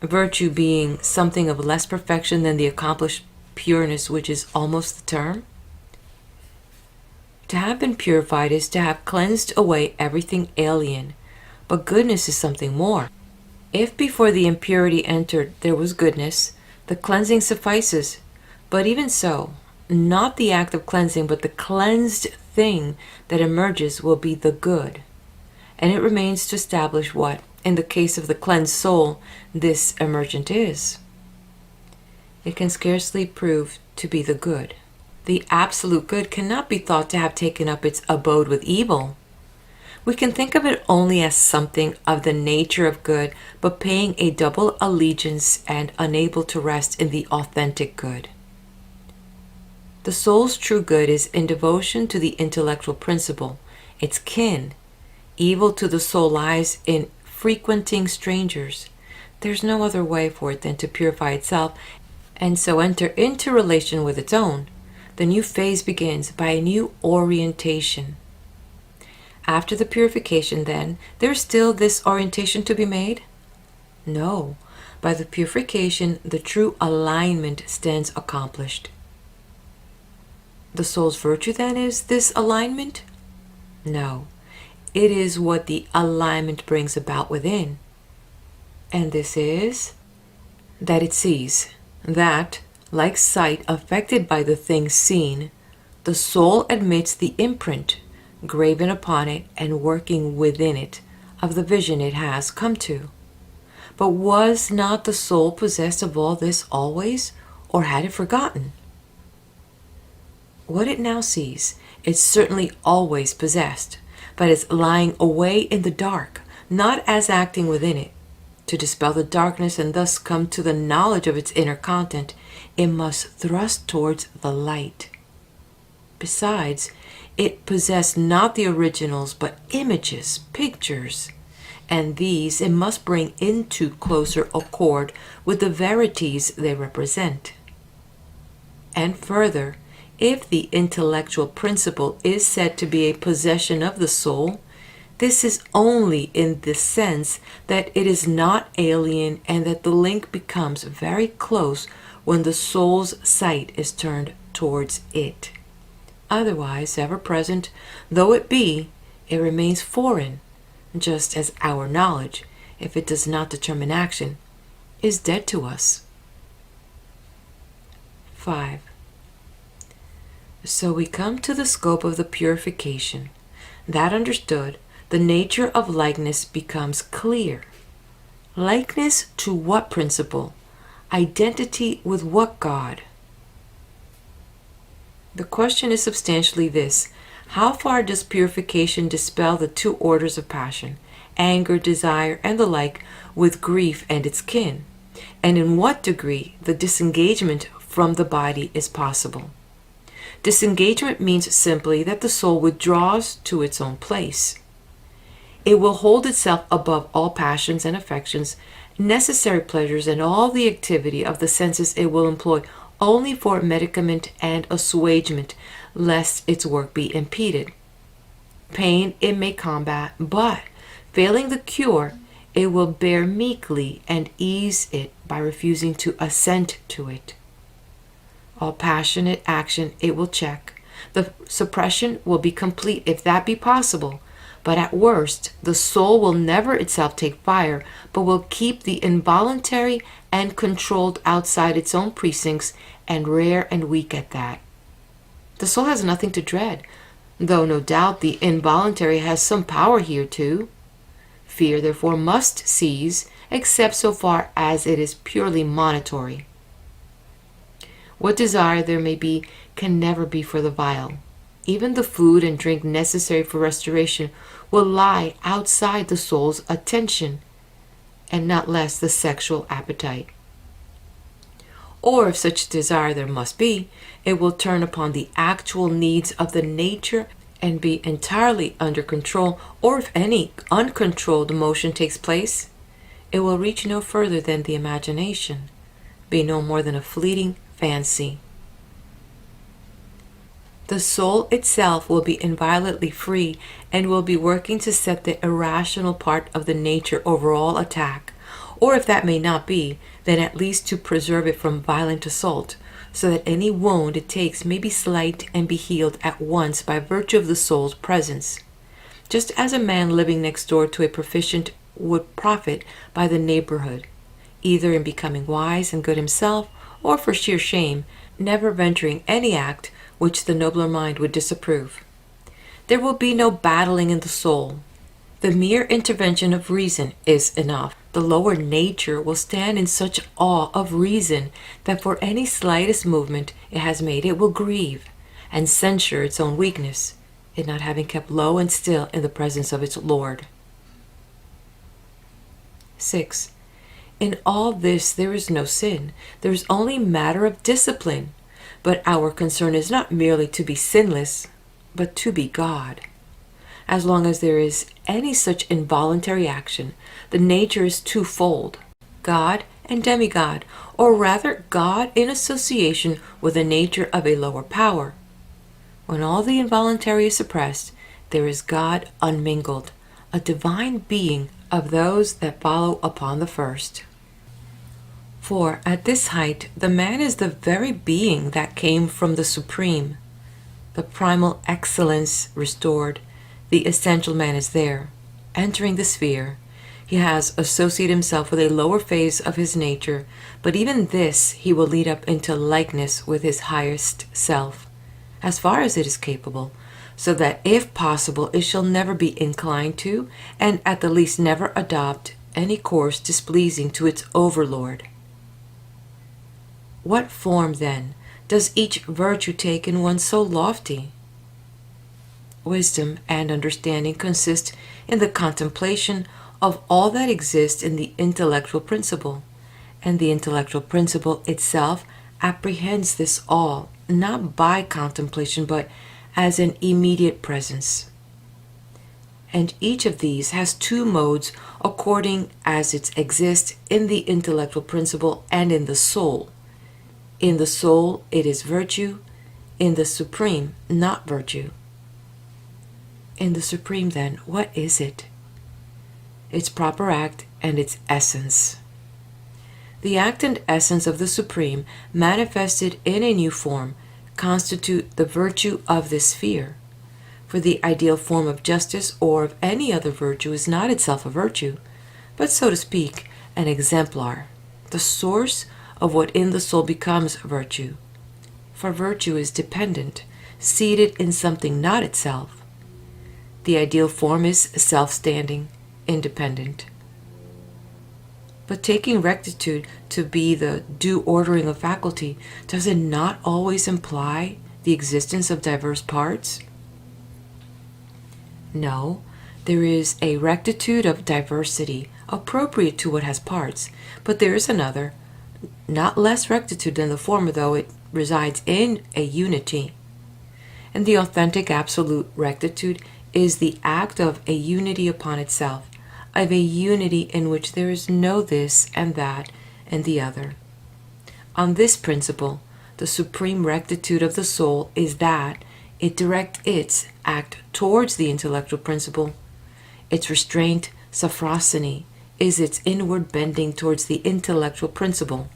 Speaker 1: Virtue being something of less perfection than the accomplished pureness which is almost the term? To have been purified is to have cleansed away everything alien, but goodness is something more. If before the impurity entered there was goodness, the cleansing suffices, but even so, not the act of cleansing, but the cleansed thing that emerges will be the good, and it remains to establish what, in the case of the cleansed soul, this emergent is. It can scarcely prove to be the good. The absolute good cannot be thought to have taken up its abode with evil. We can think of it only as something of the nature of good, but paying a double allegiance and unable to rest in the authentic good. The soul's true good is in devotion to the intellectual principle, its kin. Evil to the soul lies in frequenting strangers. There's no other way for it than to purify itself, and so enter into relation with its own. The new phase begins by a new orientation. After the purification, then, there's still this orientation to be made? No. By the purification, the true alignment stands accomplished. The soul's virtue, then, is this alignment? No. It is what the alignment brings about within. And this is that it sees that, like sight affected by the thing seen, the soul admits the imprint graven upon it and working within it of the vision it has come to. But was not the soul possessed of all this always, or had it forgotten? What it now sees, it certainly always possessed, but is lying away in the dark, not as acting within it. To dispel the darkness and thus come to the knowledge of its inner content, it must thrust towards the light. Besides, it possessed not the originals, but images, pictures, and these it must bring into closer accord with the verities they represent. And further, if the intellectual principle is said to be a possession of the soul, this is only in the sense that it is not alien and that the link becomes very close when the soul's sight is turned towards it. Otherwise, ever present though it be, it remains foreign, just as our knowledge, if it does not determine action, is dead to us. 5. So we come to the scope of the purification. That understood, the nature of likeness becomes clear. Likeness to what principle? Identity with what God? The question is substantially this: how far does purification dispel the two orders of passion, anger, desire, and the like, with grief and its kin? And in what degree the disengagement from the body is possible? Disengagement means simply that the soul withdraws to its own place. It will hold itself above all passions and affections, necessary pleasures, and all the activity of the senses it will employ only for medicament and assuagement, lest its work be impeded. Pain it may combat, but failing the cure, it will bear meekly and ease it by refusing to assent to it. All passionate action it will check. The suppression will be complete if that be possible, but at worst, the soul will never itself take fire, but will keep the involuntary and controlled outside its own precincts, and rare and weak at that. The soul has nothing to dread, though no doubt the involuntary has some power here too. Fear, therefore, must cease, except so far as it is purely monitory. What desire there may be can never be for the vile. Even the food and drink necessary for restoration will lie outside the soul's attention, and not less the sexual appetite. Or if such desire there must be, it will turn upon the actual needs of the nature and be entirely under control, or if any uncontrolled emotion takes place, it will reach no further than the imagination, be no more than a fleeting fancy. The soul itself will be inviolably free and will be working to set the irrational part of the nature over all attack, or if that may not be, then at least to preserve it from violent assault, so that any wound it takes may be slight and be healed at once by virtue of the soul's presence, just as a man living next door to a proficient would profit by the neighborhood, either in becoming wise and good himself, or for sheer shame, never venturing any act which the nobler mind would disapprove. There will be no battling in the soul. The mere intervention of reason is enough. The lower nature will stand in such awe of reason that for any slightest movement it has made it will grieve and censure its own weakness, it not having kept low and still in the presence of its Lord. 6. In all this there is no sin. There is only matter of discipline. But our concern is not merely to be sinless, but to be God. As long as there is any such involuntary action, the nature is twofold, God and demigod, or rather God in association with the nature of a lower power. When all the involuntary is suppressed, there is God unmingled, a divine being of those that follow upon the first. For at this height, the man is the very being that came from the Supreme. The primal excellence restored, the essential man is there. Entering the sphere, he has associated himself with a lower phase of his nature, but even this he will lead up into likeness with his highest self, as far as it is capable, so that if possible it shall never be inclined to, and at the least never adopt, any course displeasing to its overlord. What form, then, does each virtue take in one so lofty? Wisdom and understanding consist in the contemplation of all that exists in the intellectual principle, and the intellectual principle itself apprehends this all, not by contemplation, but as an immediate presence. And each of these has two modes according as it exists in the intellectual principle and in the soul. In the soul it is virtue, in the Supreme not virtue. In the Supreme, then, what is it? Its proper act and its essence. The act and essence of the Supreme, manifested in a new form, constitute the virtue of this sphere. For the ideal form of justice or of any other virtue is not itself a virtue, but, so to speak, an exemplar, the source of what in the soul becomes virtue. For virtue is dependent, seated in something not itself. The ideal form is self-standing, independent. But taking rectitude to be the due ordering of faculty, does it not always imply the existence of diverse parts? No, there is a rectitude of diversity appropriate to what has parts, but there is another, not less rectitude than the former, though it resides in a unity. And the authentic absolute rectitude is the act of a unity upon itself, of a unity in which there is no this and that and the other. On this principle, the supreme rectitude of the soul is that, It directs its act towards the intellectual principle. Its restraint, sophrosony, is its inward bending towards the intellectual principle.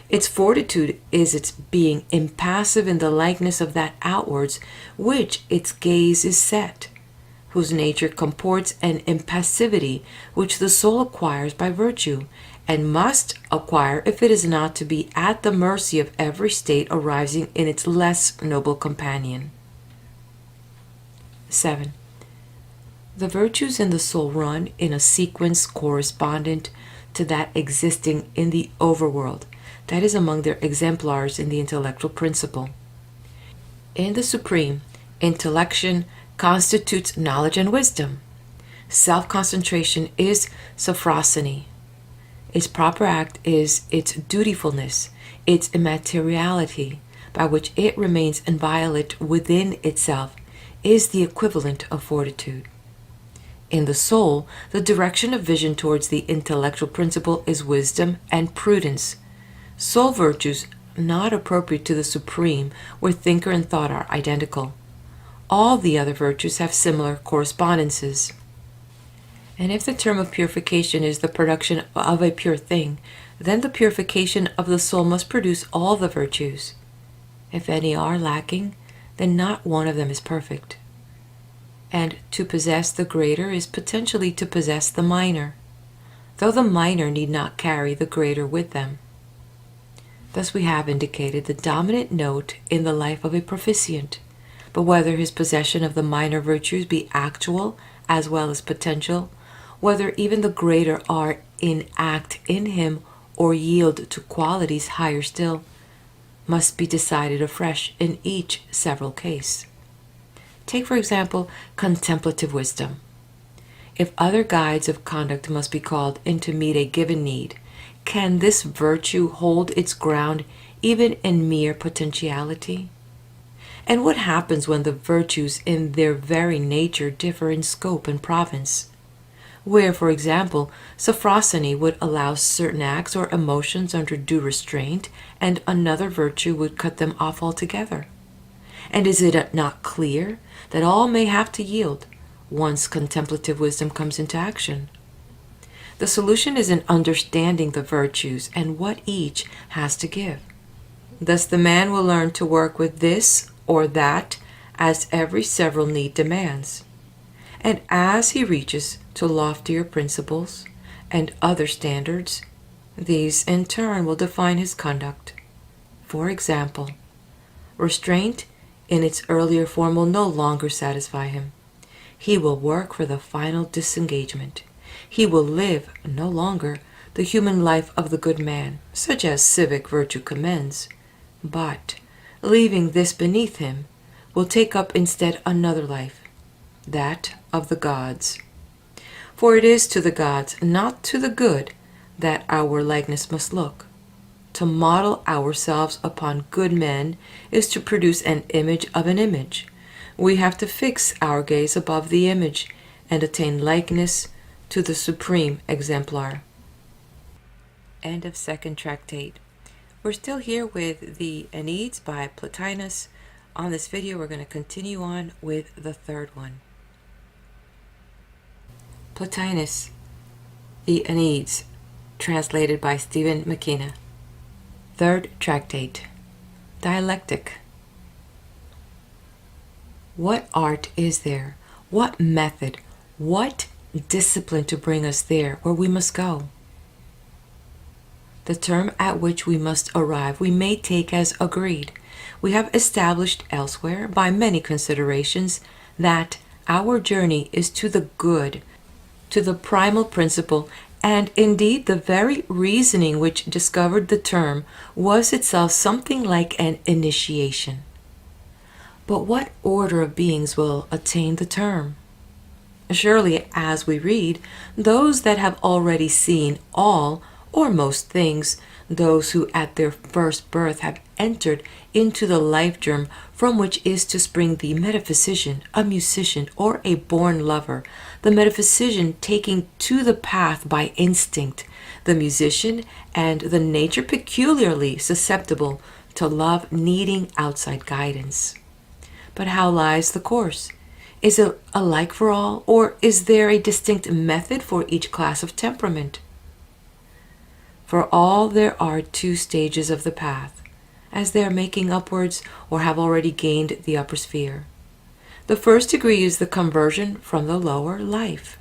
Speaker 1: Its fortitude is its being impassive in the likeness of that outwards which its gaze is set, whose nature comports an impassivity which the soul acquires by virtue, and must acquire if it is not to be at the mercy of every state arising in its less noble companion. 7. The virtues in the soul run in a sequence correspondent to that existing in the overworld, that is among their exemplars in the intellectual principle. In the supreme, intellection constitutes knowledge and wisdom. Self-concentration is sophrosony. Its proper act is its dutifulness, its immateriality, by which it remains inviolate within itself, is the equivalent of fortitude. In the soul, the direction of vision towards the intellectual principle is wisdom and prudence, soul virtues not appropriate to the supreme, where thinker and thought are identical. All the other virtues have similar correspondences. And if the term of purification is the production of a pure thing, then the purification of the soul must produce all the virtues. If any are lacking, then not one of them is perfect. And to possess the greater is potentially to possess the minor, though the minor need not carry the greater with them. Thus we have indicated the dominant note in the life of a proficient, but whether his possession of the minor virtues be actual as well as potential, whether even the greater are in act in him or yield to qualities higher still, must be decided afresh in each several case. Take, for example, contemplative wisdom. If other guides of conduct must be called in to meet a given need, can this virtue hold its ground even in mere potentiality? And what happens when the virtues in their very nature differ in scope and province? Where, for example, sophrosony would allow certain acts or emotions under due restraint, and another virtue would cut them off altogether. And is it not clear that all may have to yield once contemplative wisdom comes into action? The solution is in understanding the virtues and what each has to give. Thus the man will learn to work with this or that as every several need demands. And as he reaches to loftier principles and other standards, these in turn will define his conduct. For example, restraint in its earlier form will no longer satisfy him. He will work for the final disengagement. He will live no longer the human life of the good man, such as civic virtue commends, but, leaving this beneath him, will take up instead another life, that of the gods. For it is to the gods, not to the good, that our likeness must look. To model ourselves upon good men is to produce an image of an image. We have to fix our gaze above the image and attain likeness to the supreme exemplar. End of second tractate. We're still here with the Enneads by Plotinus. On this video, we're going to continue on with the third one. Plotinus, the Enneads, translated by Stephen McKenna. Third tractate. Dialectic. What art is there? What method? What discipline to bring us there where we must go? The term at which we must arrive we may take as agreed. We have established elsewhere by many considerations that our journey is to the good, to the primal principle, and indeed the very reasoning which discovered the term was itself something like an initiation. But what order of beings will attain the term? Surely, as we read, those that have already seen all or most things, those who at their first birth have entered into the life germ from which is to spring the metaphysician, a musician, or a born lover, the metaphysician taking to the path by instinct, the musician and the nature peculiarly susceptible to love needing outside guidance. But how lies the course? Is it alike for all, or is there a distinct method for each class of temperament? For all there are two stages of the path, as they are making upwards or have already gained the upper sphere. The first degree is the conversion from the lower life.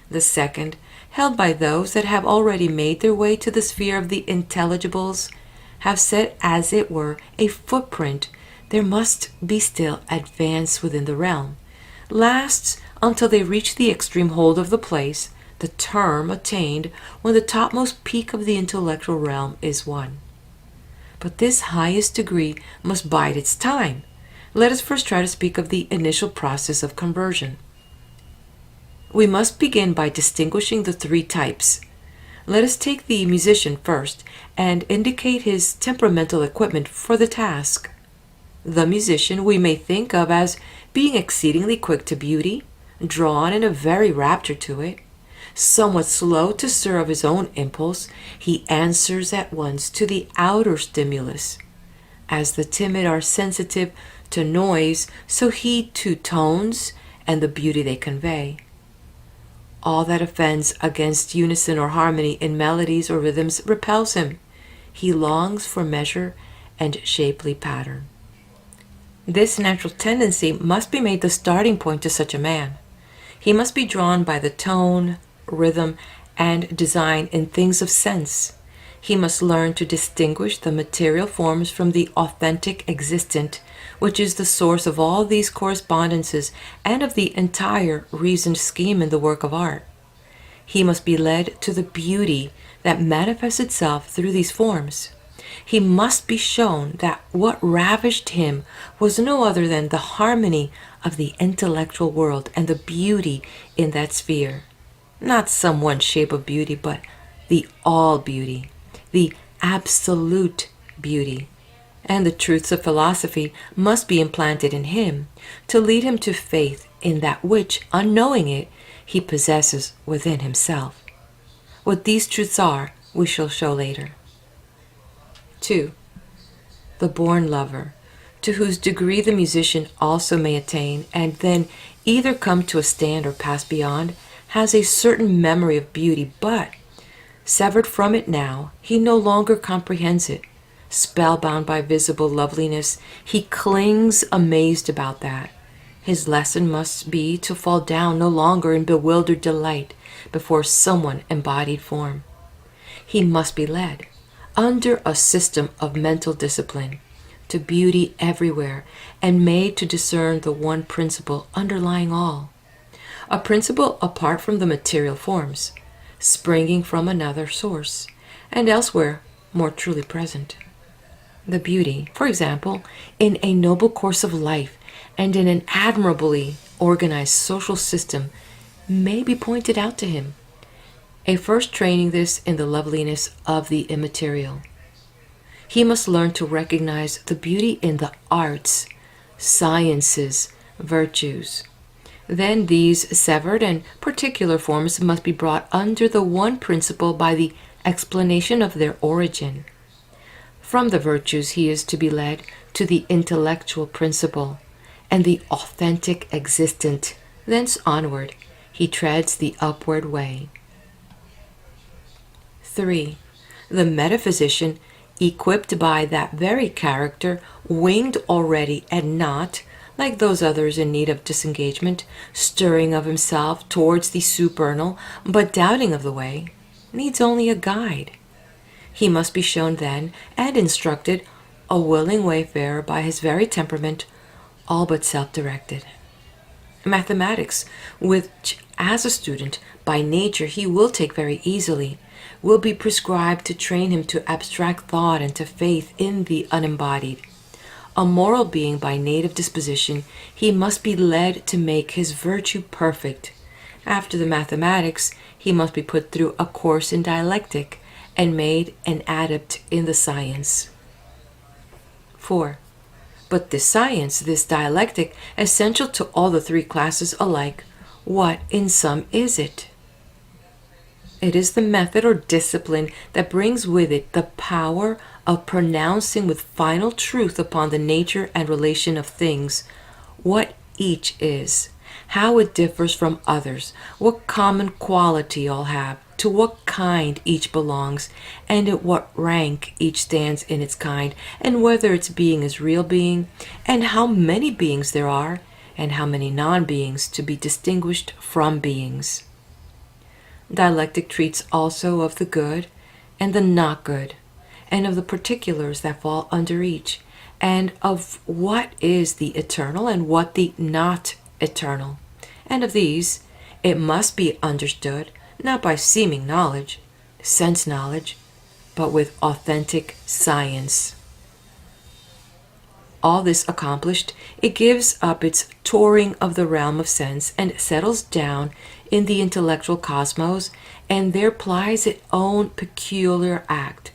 Speaker 1: The second, held by those that have already made their way to the sphere of the intelligibles, have set as it were a footprint. There must be still advance within the realm, lasts until they reach the extreme hold of the place, the term attained when the topmost peak of the intellectual realm is won. But this highest degree must bide its time. Let us first try to speak of the initial process of conversion. We must begin by distinguishing the three types. Let us take the musician first and indicate his temperamental equipment for the task. The musician we may think of as being exceedingly quick to beauty, drawn in a very rapture to it. Somewhat slow to stir of his own impulse, he answers at once to the outer stimulus. As the timid are sensitive to noise, so he to tones and the beauty they convey. All that offends against unison or harmony in melodies or rhythms repels him. He longs for measure and shapely pattern. This natural tendency must be made the starting point to such a man. He must be drawn by the tone, rhythm, and design in things of sense. He must learn to distinguish the material forms from the authentic existent, which is the source of all these correspondences and of the entire reasoned scheme in the work of art. He must be led to the beauty that manifests itself through these forms. He must be shown that what ravished him was no other than the harmony of the intellectual world and the beauty in that sphere. Not some one shape of beauty, but the all beauty, the absolute beauty. And the truths of philosophy must be implanted in him to lead him to faith in that which, unknowing it, he possesses within himself. What these truths are, we shall show later. 2. The born lover, to whose degree the musician also may attain, and then either come to a stand or pass beyond, has a certain memory of beauty, but, severed from it now, he no longer comprehends it. Spellbound by visible loveliness, he clings amazed about that. His lesson must be to fall down no longer in bewildered delight before someone embodied form. He must be led, under a system of mental discipline, to beauty everywhere and made to discern the one principle underlying all. A principle apart from the material forms, springing from another source, and elsewhere more truly present. The beauty, for example, in a noble course of life and in an admirably organized social system may be pointed out to him. A first training this in the loveliness of the immaterial. He must learn to recognize the beauty in the arts, sciences, virtues. Then these severed and particular forms must be brought under the one principle by the explanation of their origin. From the virtues he is to be led to the intellectual principle and the authentic existent. Thence onward he treads the upward way. 3. The metaphysician, equipped by that very character, winged already and not, like those others in need of disengagement, stirring of himself towards the supernal, but doubting of the way, needs only a guide. He must be shown then and instructed, a willing wayfarer by his very temperament, all but self-directed. Mathematics, which as a student by nature he will take very easily, will be prescribed to train him to abstract thought and to faith in the unembodied. A moral being by native disposition, he must be led to make his virtue perfect. After the mathematics, he must be put through a course in dialectic and made an adept in the science. 4. But this science, this dialectic, essential to all the three classes alike, what in sum is it? It is the method or discipline that brings with it the power of pronouncing with final truth upon the nature and relation of things what each is, how it differs from others, what common quality all have, to what kind each belongs, and at what rank each stands in its kind, and whether its being is real being, and how many beings there are, and how many non-beings to be distinguished from beings. Dialectic treats also of the good and the not good, and of the particulars that fall under each, and of what is the eternal and what the not eternal. And of these, it must be understood not by seeming knowledge, sense knowledge, but with authentic science. All this accomplished, it gives up its touring of the realm of sense and settles down in the intellectual cosmos, and there plies its own peculiar act.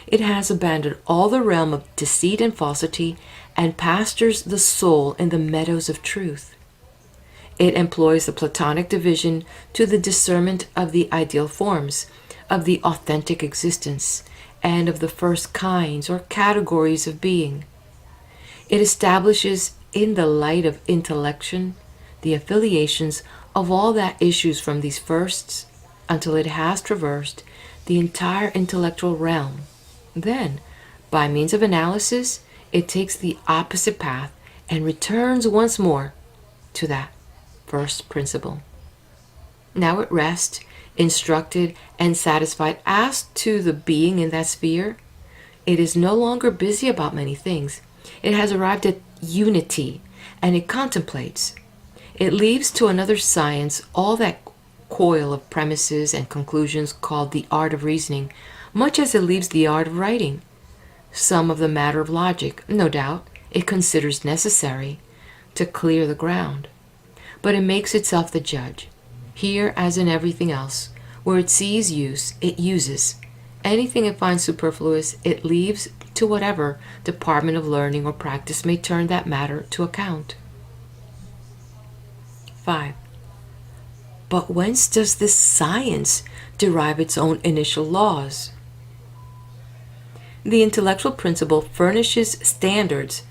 Speaker 1: It has abandoned all the realm of deceit and falsity, and pastures the soul in the meadows of truth. It employs the Platonic division to the discernment of the ideal forms, of the authentic existence, and of the first kinds or categories of being. It establishes in the light of intellection the affiliations of all that issues from these firsts until it has traversed the entire intellectual realm. Then, by means of analysis, it takes the opposite path and returns once more to that first principle. Now at rest, instructed and satisfied as to the being in that sphere, it is no longer busy about many things. It has arrived at unity, and it contemplates. It leaves to another science all that coil of premises and conclusions called the art of reasoning, much as it leaves the art of writing. Some of the matter of logic, no doubt, it considers necessary to clear the ground. But it makes itself the judge. Here, as in everything else, where it sees use, it uses. Anything it finds superfluous, it leaves to whatever department of learning or practice may turn that matter to account. 5. But whence does this science derive its own initial laws? The intellectual principle furnishes standards,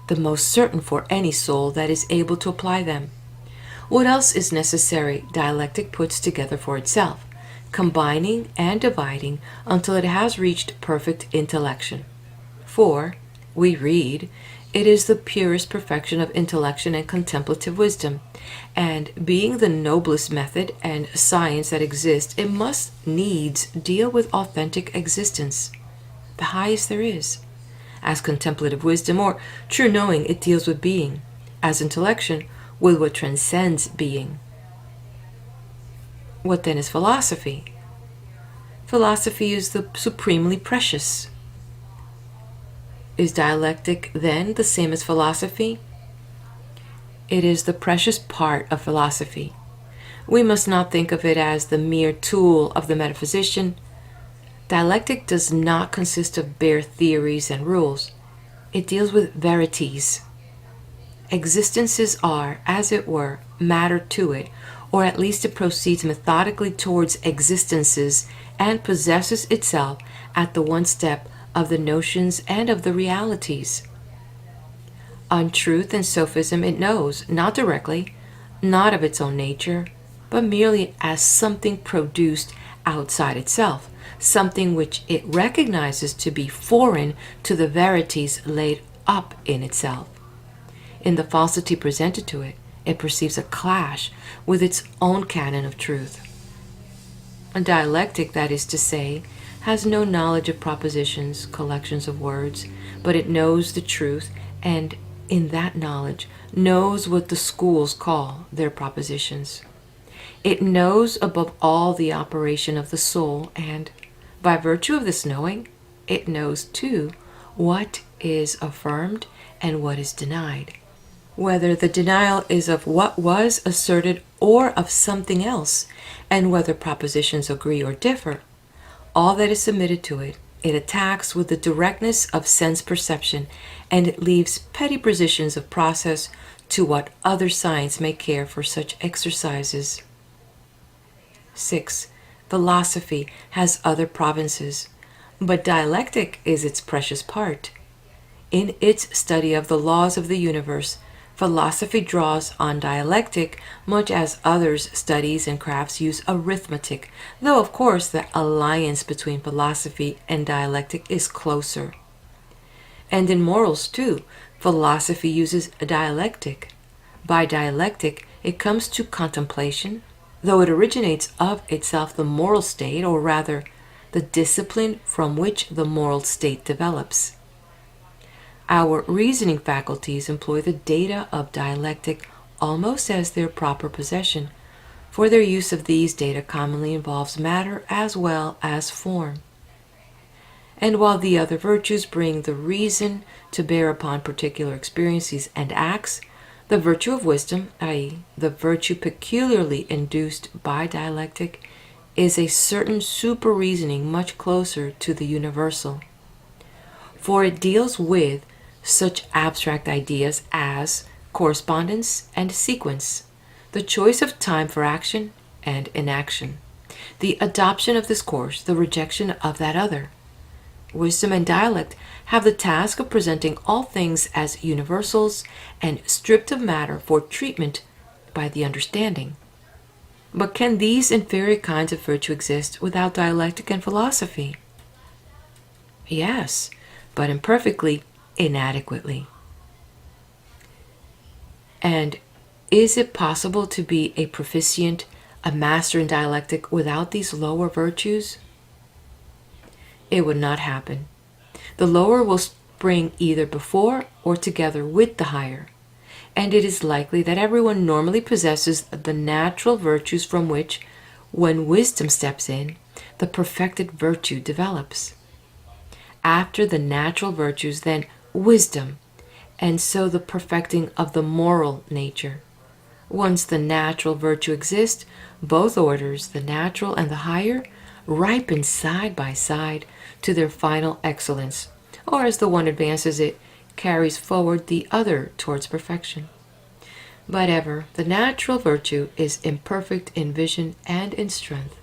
Speaker 1: the most certain for any soul that is able to apply them. What else is necessary, dialectic puts together for itself, combining and dividing until it has reached perfect intellection. For, we read, it is the purest perfection of intellection and contemplative wisdom, and being the noblest method and science that exists, it must needs deal with authentic existence, the highest there is. As contemplative wisdom, or true knowing, it deals with being. As intellection, with what transcends being. What then is philosophy? Philosophy is the supremely precious. Is dialectic then the same as philosophy? It is the precious part of philosophy. We must not think of it as the mere tool of the metaphysician. Dialectic does not consist of bare theories and rules. It deals with verities. Existences are, as it were, matter to it, or at least it proceeds methodically towards existences and possesses itself at the one step of the notions and of the realities. Untruth and sophism it knows, not directly, not of its own nature, but merely as something produced outside itself, something which it recognizes to be foreign to the verities laid up in itself. In the falsity presented to it, it perceives a clash with its own canon of truth. A dialectic, that is to say, has no knowledge of propositions, collections of words, but it knows the truth, and in that knowledge knows what the schools call their propositions. It knows above all the operation of the soul, and by virtue of this knowing, it knows too what is affirmed and what is denied, whether the denial is of what was asserted or of something else, and whether propositions agree or differ. All that is submitted to it, it attacks with the directness of sense perception, and it leaves petty positions of process to what other science may care for such exercises. 6. Philosophy has other provinces, but dialectic is its precious part. In its study of the laws of the universe, Philosophy draws on dialectic, much as others' studies and crafts use arithmetic, though of course the alliance between philosophy and dialectic is closer. And in morals too, philosophy uses a dialectic. By dialectic, it comes to contemplation, though it originates of itself the moral state, or rather, the discipline from which the moral state develops. Our reasoning faculties employ the data of dialectic almost as their proper possession, for their use of these data commonly involves matter as well as form. And while the other virtues bring the reason to bear upon particular experiences and acts, the virtue of wisdom, i.e., the virtue peculiarly induced by dialectic, is a certain super-reasoning much closer to the universal. For it deals with such abstract ideas as correspondence and sequence, the choice of time for action and inaction, the adoption of this course, the rejection of that other. Wisdom and dialect have the task of presenting all things as universals and stripped of matter for treatment by the understanding. But can these inferior kinds of virtue exist without dialectic and philosophy? Yes, but imperfectly, inadequately. And is it possible to be a proficient, a master in dialectic without these lower virtues? It would not happen. The lower will spring either before or together with the higher, and it is likely that everyone normally possesses the natural virtues from which, when wisdom steps in, the perfected virtue develops. After the natural virtues, then wisdom, and so the perfecting of the moral nature. Once the natural virtue exists, both orders, the natural and the higher, ripen side by side to their final excellence, or as the one advances it, carries forward the other towards perfection. But ever, the natural virtue is imperfect in vision and in strength.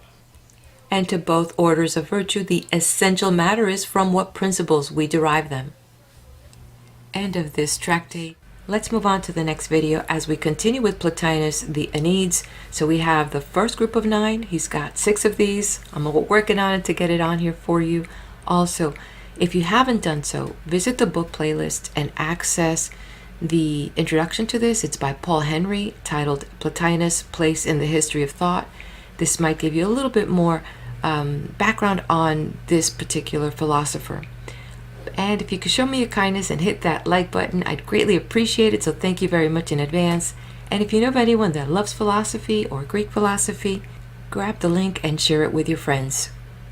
Speaker 1: And to both orders of virtue, the essential matter is from what principles we derive them. End of this tractate. Let's move on to the next video as we continue with Plotinus, the Enneads. So we have the first group of 9. He's got 6 of these. I'm working on it to get it on here for you. Also, if you haven't done so, visit the book playlist and access the introduction to this. It's by Paul Henry, titled Plotinus, Place in the History of Thought. This might give you a little bit more background on this particular philosopher. And if you could show me a kindness and hit that like button, I'd greatly appreciate it, so thank you very much in advance. And if you know of anyone that loves philosophy or Greek philosophy, grab the link and share it with your friends.